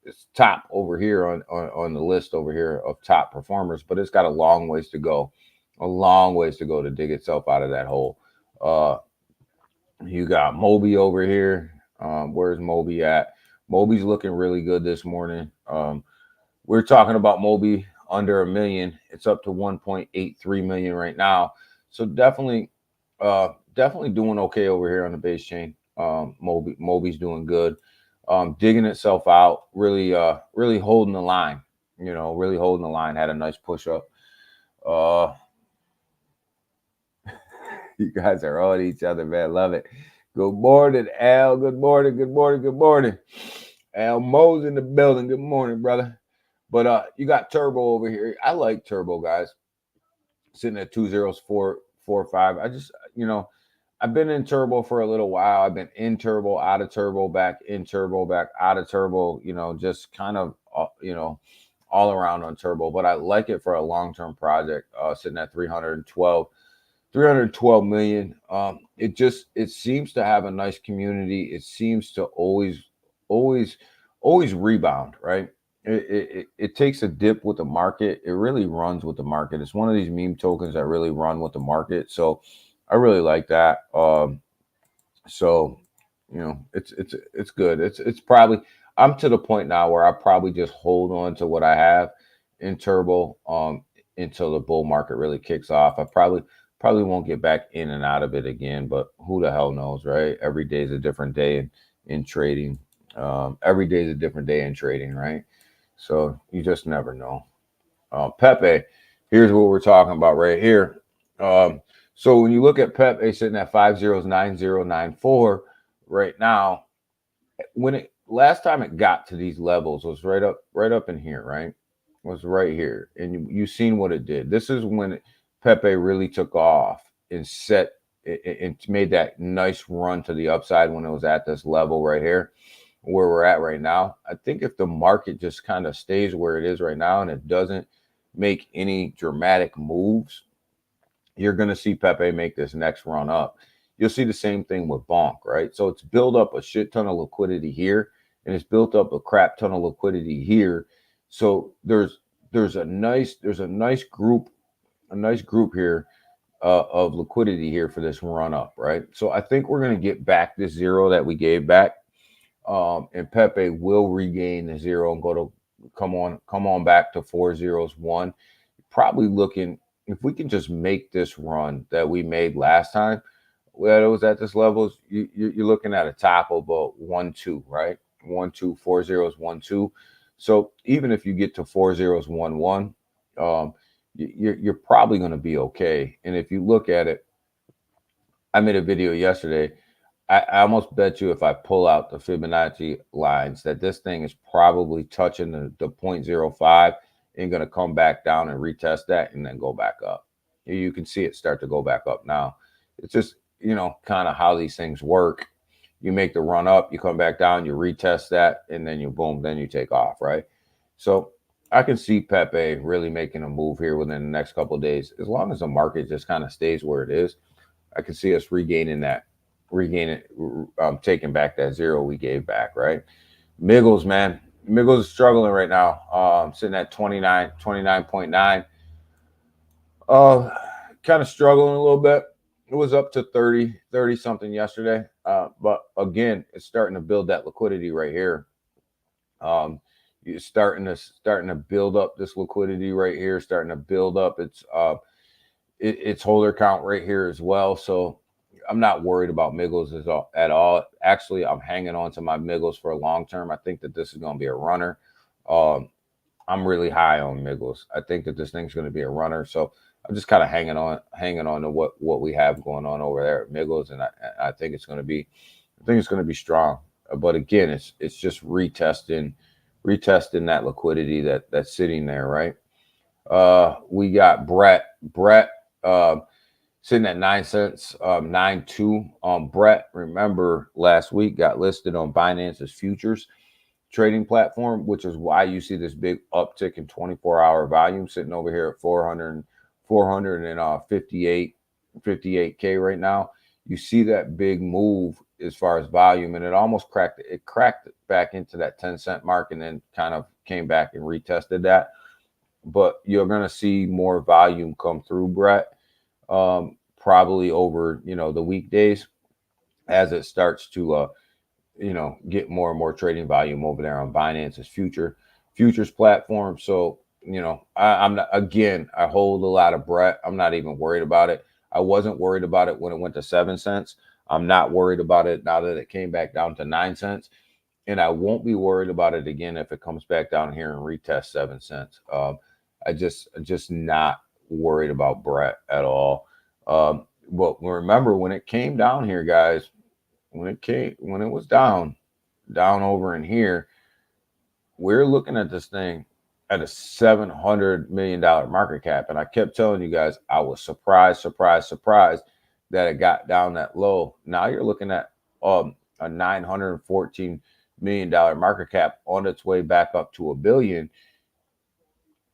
it's top over here on the list over here of top performers. But it's got a long ways to go. To dig itself out of that hole. You got Moby over here. Where's Moby at? Moby's looking really good this morning. We're talking about Moby under $1 million. It's up to 1.83 million right now. So definitely doing okay over here on the base chain. Moby's doing good. Digging itself out, really holding the line. You know, really holding the line. Had a nice push up. You guys are on each other, man. Love it. Good morning, Al. Good morning. Good morning. Good morning. Al Mo's in the building. Good morning, brother. But you got Turbo over here. I like Turbo, guys. Sitting at 20445. I just, I've been in Turbo for a little while. I've been in Turbo, out of Turbo, back in Turbo, back out of Turbo, just kind of, all around on Turbo. But I like it for a long-term project, sitting at 312 million. It seems to have a nice community. It seems to always rebound, right? It takes a dip with the market. It really runs with the market. It's one of these meme tokens that really run with the market. So I really like that. So it's good. It's probably, I'm to the point now where I probably just hold on to what I have in Turbo until the bull market really kicks off. I probably won't get back in and out of it again, but who the hell knows, right? Every day is a different day in trading. Every day is a different day in trading, right? So you just never know. Pepe, here's what we're talking about right here. So when you look at Pepe sitting at 509094 right now, last time it got to these levels was right up in here, right? Was right here, and you seen what it did. This is when Pepe really took off and made that nice run to the upside when it was at this level right here, where we're at right now. I think if the market just kind of stays where it is right now and it doesn't make any dramatic moves, you're going to see Pepe make this next run up. You'll see the same thing with Bonk, right? So it's built up a shit ton of liquidity here, and it's built up a crap ton of liquidity here. So there's a nice group here of liquidity here for this run up, right? So I think we're going to get back this zero that we gave back, and Pepe will regain the zero and come on back to 401. Probably looking, if we can just make this run that we made last time, well, it was at this level, you're looking at a top of a 1-2, right? 1-2, 40s, 1-2. So even if you get to 40s, 1-1, you're probably going to be okay. And if you look at it, I made a video yesterday. I almost bet you if I pull out the Fibonacci lines that this thing is probably touching the 0.05 and going to come back down and retest that and then go back up. You can see it start to go back up now. It's just, kind of how these things work. You make the run up, you come back down, you retest that, and then you boom, then you take off, right? So I can see Pepe really making a move here within the next couple of days. As long as the market just kind of stays where it is, I can see us taking back that zero we gave back, right? Miggles, man. Miggles is struggling right now. Sitting at 29.9. Kind of struggling a little bit. It was up to 30 something yesterday. But again, it's starting to build that liquidity right here. You're starting to build up this liquidity right here, starting to build up its holder count right here as well. So I'm not worried about Miggles at all. Actually, I'm hanging on to my Miggles for a long term. I think that this is going to be a runner. I'm really high on Miggles. I think that this thing's going to be a runner. So I'm just kind of hanging on to what we have going on over there at Miggles, and I think it's going to be strong. But again, it's just retesting that liquidity that's sitting there, right? We got Brett sitting at 9 cents, 9.2. Brett, remember last week got listed on Binance's futures trading platform, which is why you see this big uptick in 24-hour volume sitting over here at 458K right now. You see that big move as far as volume, and it almost cracked it back into that 10-cent mark and then kind of came back and retested that. But you're going to see more volume come through, Brett, probably over the weekdays as it starts to get more and more trading volume over there on Binance's futures platform. So I'm not, again, I hold a lot of Brett. I'm not even worried about it. I wasn't worried about it when it went to 7 cents. I'm not worried about it now that it came back down to 9 cents. And I won't be worried about it again if it comes back down here and retest 7 cents. I just not worried about Brett at all. But remember when it came down here, guys, when it was down over in here, we're looking at this thing at a $700 million market cap. And I kept telling you guys, I was surprised that it got down that low. Now you're looking at a $914 million market cap on its way back up to $1 billion.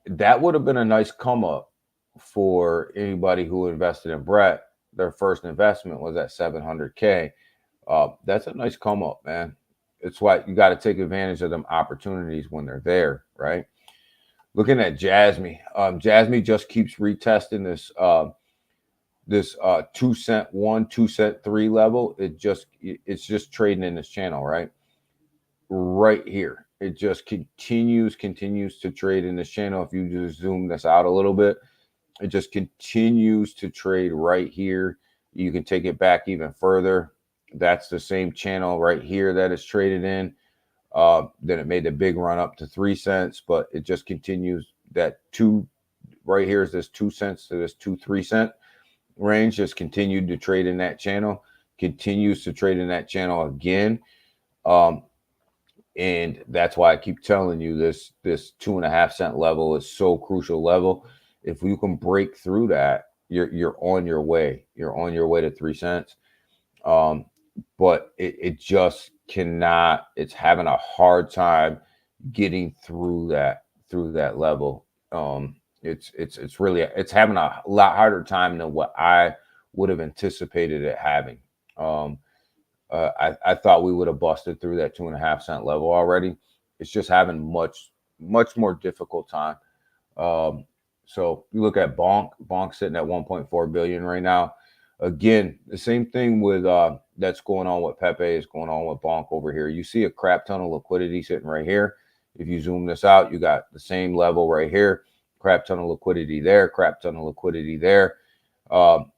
That would have been a nice come up for anybody who invested in Brett. Their first investment was at $700K. That's a nice come up, man. It's why you got to take advantage of them opportunities when they're there, right? Looking at Jasmy, Jasmy just keeps retesting this 2 cent 1, 2 cent 3 level. It's just trading in this channel, right here. It just continues to trade in this channel. If you just zoom this out a little bit, it just continues to trade right here. You can take it back even further. That's the same channel right here that it's traded in. Then it made a big run up to 3 cents, but it just continues. That 2 right here is this 2 cents to this 2-3 cent range. Just continued to trade in that channel. Continues to trade in that channel again. And that's why I keep telling you this 2.5 cent level is so crucial level. If you can break through that, you're on your way. You're on your way to 3 cents. But it just cannot. It's having a hard time getting through that level. It's really having a lot harder time than what I would have anticipated it having. I thought we would have busted through that 2.5 cent level already. It's just having much more difficult time. So you look at Bonk sitting at 1.4 billion right now. Again, the same thing with that's going on with Pepe is going on with Bonk over here. You see a crap ton of liquidity sitting right here. If you zoom this out, you got the same level right here. Crap ton of liquidity there. Crap ton of liquidity there.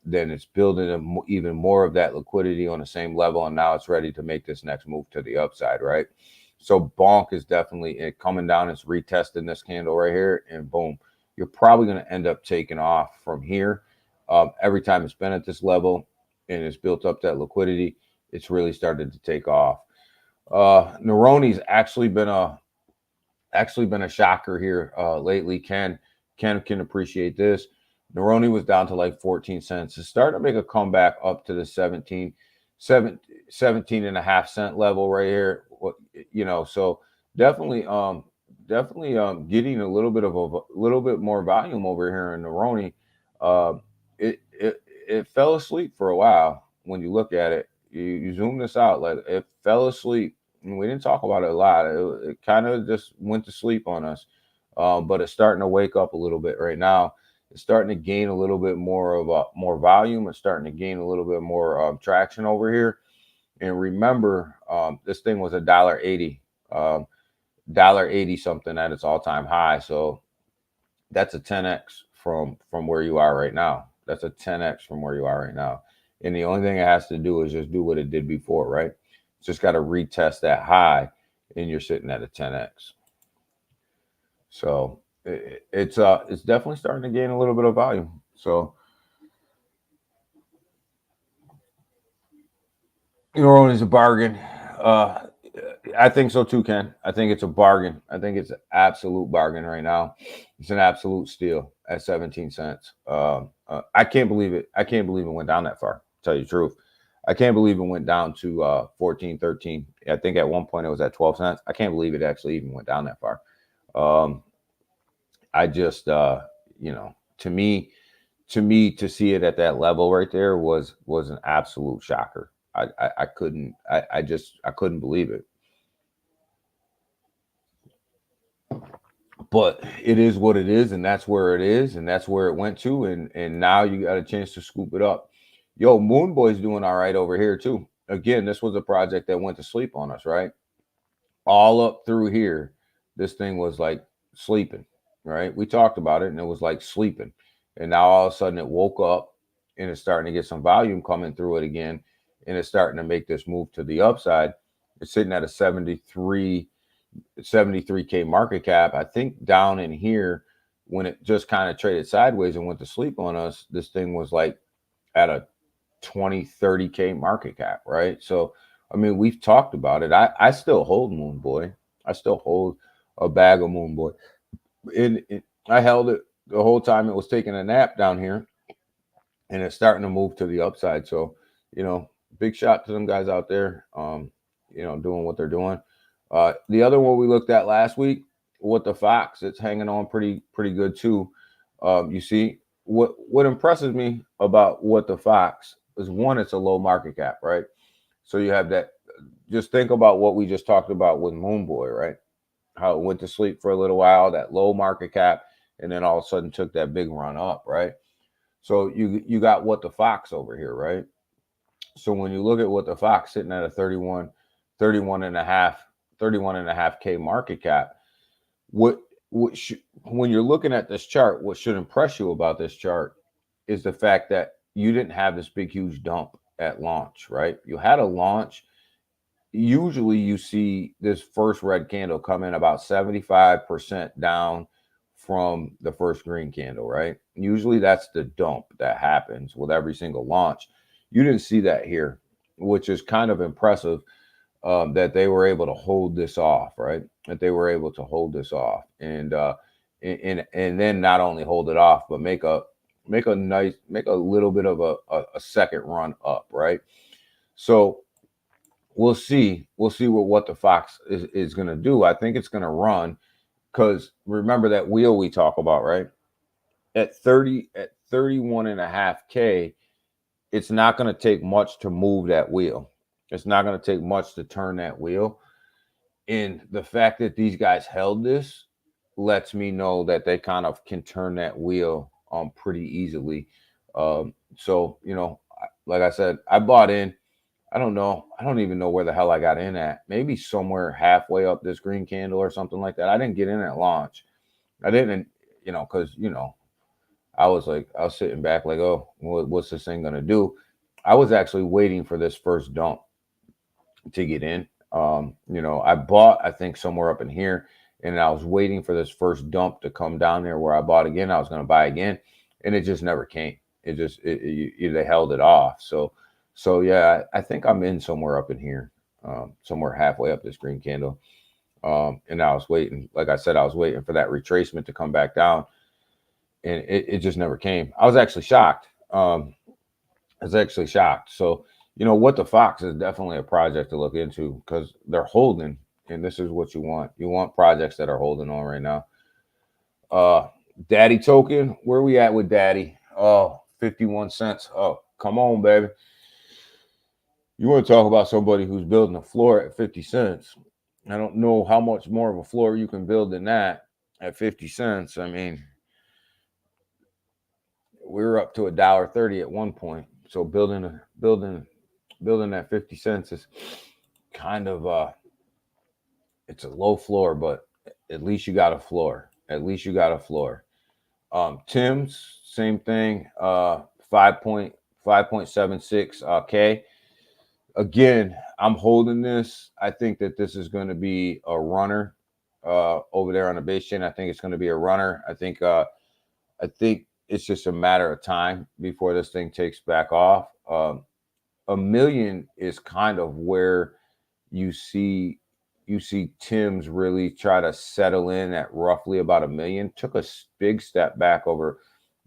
Then it's building even more of that liquidity on the same level, and now it's ready to make this next move to the upside, right? So Bonk is definitely coming down. It's retesting this candle right here, and boom, you're probably going to end up taking off from here. Every time it's been at this level and it's built up that liquidity, it's really started to take off. Neroni's actually been a shocker here lately. Ken can appreciate this. Neroni was down to like 14 cents. It's starting to make a comeback up to the 17 and a half cent level right here. So definitely getting a little bit more volume over here in Neroni. It fell asleep for a while. When you look at it, you zoom this out, like it fell asleep. And we didn't talk about it a lot. It kind of just went to sleep on us. But it's starting to wake up a little bit right now. It's starting to gain a little bit more volume. It's starting to gain a little bit more traction over here. And remember, this thing was $1.80, $1.80 something at its all-time high. So that's a 10x from where you are right now. That's a 10x from where you are right now. And the only thing it has to do is just do what it did before, right? It's just got to retest that high, and you're sitting at a 10x. So it's definitely starting to gain a little bit of volume. So Neroni is a bargain. I think so too, Ken. I think it's a bargain. I think it's an absolute bargain right now. It's an absolute steal at 17 cents. I can't believe it. I can't believe it went down that far, to tell you the truth. I can't believe it went down to 14, 13. I think at one point it was at 12 cents. I can't believe it actually even went down that far. I just, to me, to see it at that level right there was an absolute shocker. I couldn't believe it. But it is what it is, and that's where it is, and that's where it went to, and now you got a chance to scoop it up. Yo, Moon Boy's doing all right over here too. Again, this was a project that went to sleep on us, right? All up through here, this thing was like sleeping, right? We talked about it, and it was like sleeping. And now all of a sudden it woke up, and it's starting to get some volume coming through it again, and it's starting to make this move to the upside. It's sitting at a 73K market cap. I think down in here, when it just kind of traded sideways and went to sleep on us, this thing was like at a 20, 30K market cap, right? So, I mean, we've talked about it. I still hold Moon Boy. I still hold a bag of Moon Boy. I held it the whole time it was taking a nap down here, and it's starting to move to the upside. So, big shot to them guys out there, doing what they're doing. The other one we looked at last week, What the Fox, it's hanging on pretty good too. You see, what impresses me about What the Fox is, one, it's a low market cap, right? So you have that. Just think about what we just talked about with Moon Boy, right? How it went to sleep for a little while, that low market cap, and then all of a sudden took that big run up, right? So you got What the Fox over here, right? So when you look at What the Fox sitting at a 31 and a half K market cap, when you're looking at this chart, what should impress you about this chart is the fact that you didn't have this big, huge dump at launch, right? You had a launch. Usually you see this first red candle come in about 75% down from the first green candle, right? Usually that's the dump that happens with every single launch. You didn't see that here, which is kind of impressive, that they were able to hold this off, right? That they were able to hold this off, and then not only hold it off, but make a little bit of a second run up, right? So we'll see what the Fox is going to do. I think it's going to run, because remember that wheel we talk about, right? At 31.5K, it's not going to take much to move that wheel. It's not going to take much to turn that wheel. And the fact that these guys held this lets me know that they kind of can turn that wheel pretty easily. So, like I said, I bought in. I don't know. I don't even know where the hell I got in at. Maybe somewhere halfway up this green candle or something like that. I didn't get in at launch. I didn't, because, I was sitting back like, oh, what's this thing going to do? I was actually waiting for this first dump to get in. I bought, I think, somewhere up in here, and I was waiting for this first dump to come down there where I bought again. I was going to buy again, and it just never came. They held it off. So yeah, I think I'm in somewhere up in here, somewhere halfway up this green candle. And I was waiting, like I said, I was waiting for that retracement to come back down, and it just never came. I was actually shocked. So, What the Fox is definitely a project to look into, because they're holding, and this is what you want. You want projects that are holding on right now. Daddy token, where we at with Daddy? Oh, 51 cents. Oh, come on, baby. You want to talk about somebody who's building a floor at 50 cents. I don't know how much more of a floor you can build than that at 50 cents. I mean, we were up to $1.30 at one point. So building at 50 cents is kind of it's a low floor, but at least you got a floor. Tim's, same thing, 5.76 K. Again, I'm holding this. I think that this is going to be a runner over there on the base chain. I think it's going to be a runner. I think it's just a matter of time before this thing takes back off. $1 million is kind of where you see Tim's really try to settle in at roughly about $1 million. Took a big step back over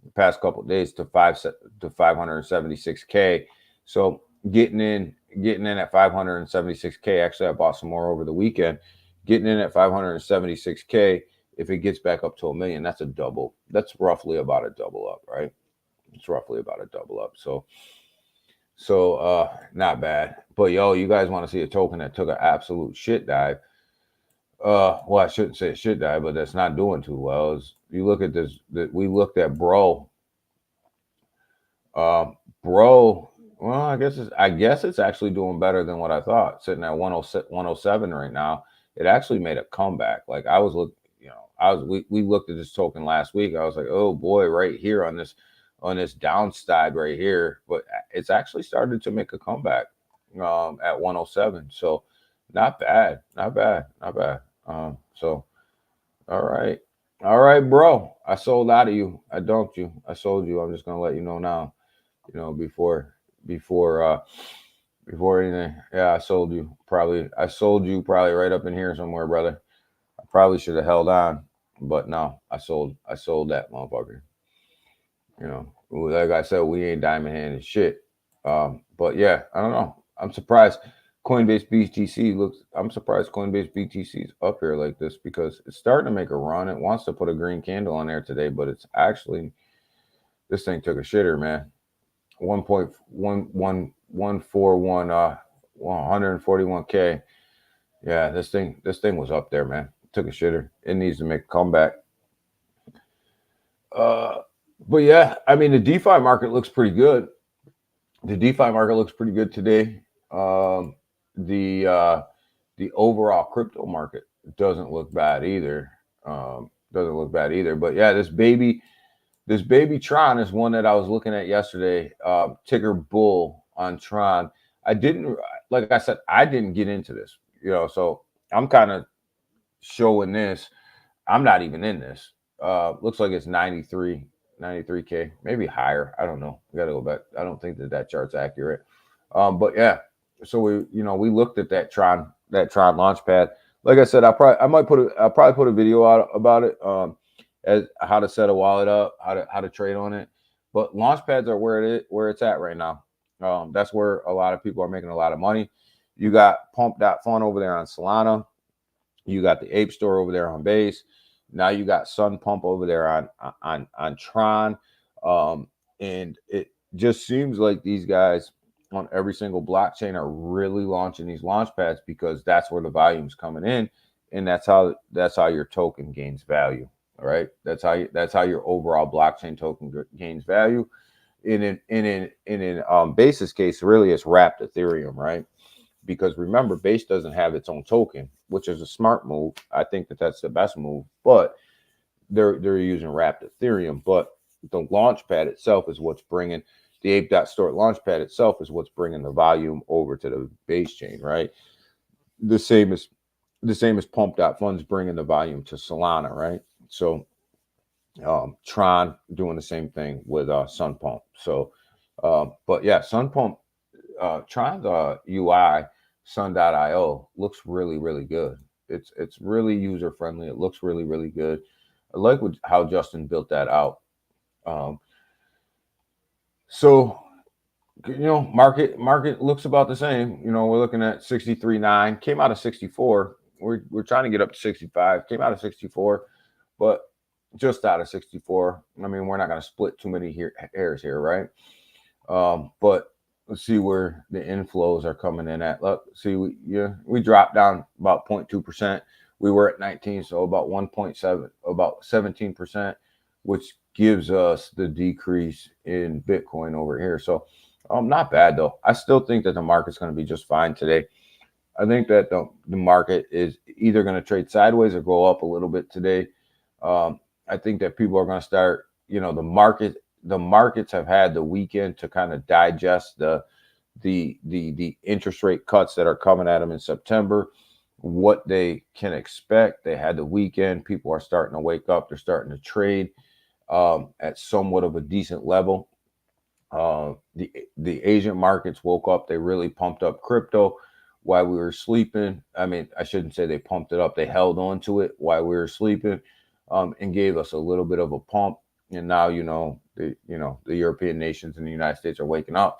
the past couple of days to 576K. So getting in at 576K. Actually, I bought some more over the weekend. Getting in at 576K. If it gets back up to $1 million, that's a double. That's roughly about a double up, right? It's roughly about a double up. So not bad. But you guys want to see a token that took an absolute shit dive? Well, I shouldn't say shit dive, but that's not doing too well. You look at this. We looked at Bro. Bro. Well, I guess it's actually doing better than what I thought. Sitting at 107 right now. It actually made a comeback. Like we looked at this token last week. I was like, oh boy, right here on this downside right here, but it's actually started to make a comeback at 107. So not bad. So all right, bro. I sold out of you. I dumped you. I sold you. I'm just gonna let you know now. Before before anything. Yeah, I sold you probably. I sold you probably right up in here somewhere, brother. I probably should have held on, but no, I sold. I sold that motherfucker. You know, like I said, we ain't diamond handed shit. But yeah, I don't know. I'm surprised Coinbase BTC looks. I'm surprised Coinbase BTC is up here like this because it's starting to make a run. It wants to put a green candle on there today, but it's actually this thing took a shitter, man. 1.141 141K. Yeah, this thing was up there, man. Took a shitter. It needs to make a comeback. But yeah, I mean the DeFi market looks pretty good. The DeFi market looks pretty good today. The overall crypto market doesn't look bad either. Doesn't look bad either. But yeah, this baby Tron is one that I was looking at yesterday. Ticker Bull on Tron. I didn't, like I said, I didn't get into this, so I'm kind of showing this. I'm not even in this. Looks like it's 93K, maybe higher. I don't know. We got to go back. I don't think that chart's accurate. But yeah, so we looked at that Tron Launchpad. Like I said, I'll probably put a video out about it. As how to set a wallet up, how to trade on it. But Launchpads are where it's at right now. That's where a lot of people are making a lot of money. You got Pump.Fun over there on Solana. You got the Ape Store over there on Base. Now you got Sun Pump over there on Tron. And it just seems like these guys on every single blockchain are really launching these Launchpads because that's where the volume's coming in, and that's how your token gains value. All right, that's how your overall blockchain token gains value. In Base's case, really, it's wrapped Ethereum, right? Because remember, Base doesn't have its own token, which is a smart move. I think that's the best move, but they're using wrapped Ethereum. But the Launchpad itself is what's bringing the Ape.Store Launchpad itself is what's bringing the volume over to the Base chain, right? The same as Pump.Fun's bringing the volume to Solana, right? So Tron doing the same thing with Sun Pump. So, but yeah, Sun Pump, Tron's UI, Sun.io looks really, really good. It's really user friendly. It looks really, really good. I like how Justin built that out. So, market looks about the same. We're looking at 63.9. Came out of 64. We're trying to get up to 65. Came out of 64, but just out of 64. I mean, we're not going to split too many hairs here, right? But let's see where the inflows are coming in at. Look, see, we dropped down about 0.2%. We were at 19, so about 1.7, about 17%, which gives us the decrease in Bitcoin over here. So not bad though. I still think that the market's going to be just fine today. I think that the market is either going to trade sideways or go up a little bit today. I think that people are going to start, the markets have had the weekend to kind of digest the interest rate cuts that are coming at them in September, what they can expect. They had the weekend. People are starting to wake up. They're starting to trade at somewhat of a decent level. The Asian markets woke up. They really pumped up crypto while we were sleeping. I mean, I shouldn't say they pumped it up. They held on to it while we were sleeping, and gave us a little bit of a pump. And now, the European nations and the United States are waking up,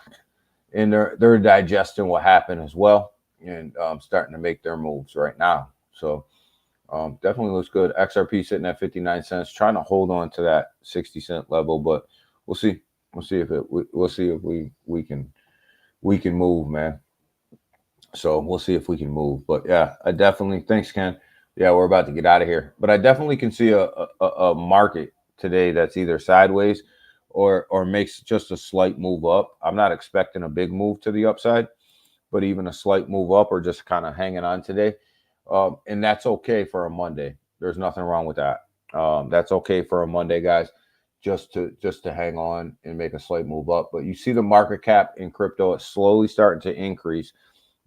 and they're digesting what happened as well, and starting to make their moves right now. So definitely looks good. XRP sitting at 59 cents, trying to hold on to that 60-cent level, but we'll see. We'll see if we can move, man. So we'll see if we can move. But yeah, I definitely, thanks, Ken. Yeah, we're about to get out of here, but I definitely can see a market today that's either sideways or makes just a slight move up. I'm not expecting a big move to the upside, but even a slight move up or just kind of hanging on today. And that's okay for a Monday. There's nothing wrong with that. That's okay for a Monday, guys, just to hang on and make a slight move up. But you see the market cap in crypto, it's slowly starting to increase.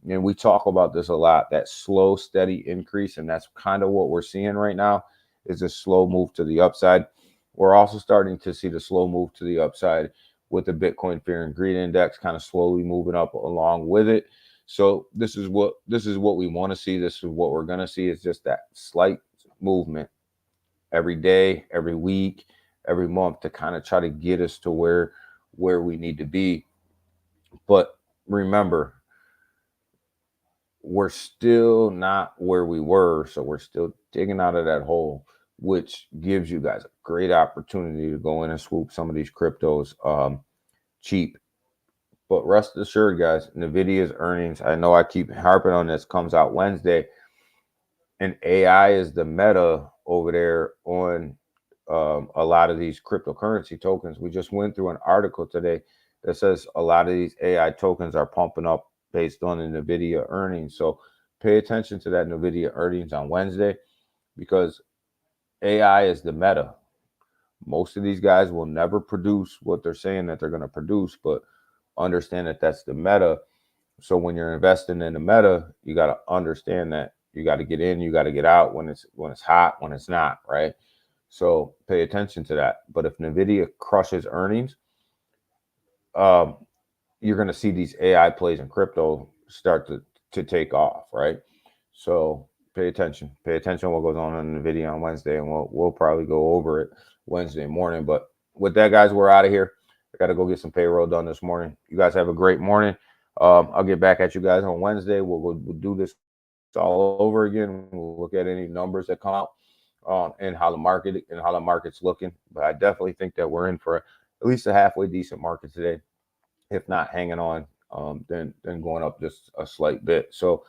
And we talk about this a lot, that slow, steady increase. And that's kind of what we're seeing right now, is a slow move to the upside. We're also starting to see the slow move to the upside with the Bitcoin Fear and Greed Index kind of slowly moving up along with it. So this is what we want to see. This is what we're going to see, is just that slight movement every day, every week, every month to kind of try to get us to where we need to be. But remember, we're still not where we were, so we're still digging out of that hole, which gives you guys a great opportunity to go in and swoop some of these cryptos cheap. But rest assured, guys, NVIDIA's earnings, I know I keep harping on this, comes out Wednesday, and AI is the meta over there on a lot of these cryptocurrency tokens. We just went through an article today that says a lot of these AI tokens are pumping up based on the NVIDIA earnings. So pay attention to that NVIDIA earnings on Wednesday, because AI is the meta. Most of these guys will never produce what they're saying that they're going to produce, but understand that that's the meta. So when you're investing in the meta, you got to understand that you got to get in, you got to get out when it's hot, when it's not, right? So pay attention to that. But if NVIDIA crushes earnings, you're going to see these AI plays in crypto start to take off, right? So pay attention to what goes on in NVIDIA on Wednesday, and we'll probably go over it Wednesday morning. But with that, guys, we're out of here. I got to go get some payroll done this morning. You guys have a great morning. I'll get back at you guys on Wednesday. We'll do this all over again. We'll look at any numbers that come out and how the market's looking. But I definitely think that we're in for at least a halfway decent market today, if not hanging on, then going up just a slight bit. So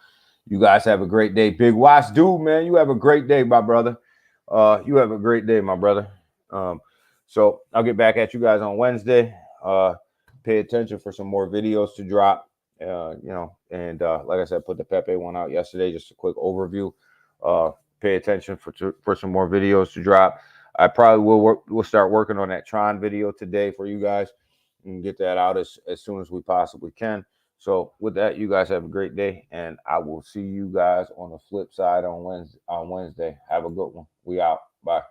you guys have a great day. Big Watch dude, man, you have a great day, my brother. You have a great day, my brother. So I'll get back at you guys on Wednesday. Pay attention for some more videos to drop. And like I said, put the Pepe one out yesterday, just a quick overview. Pay attention for some more videos to drop. I probably we'll start working on that Tron video today for you guys and get that out as soon as we possibly can. So with that, you guys have a great day, and I will see you guys on the flip side on Wednesday. Have a good one. We out. Bye.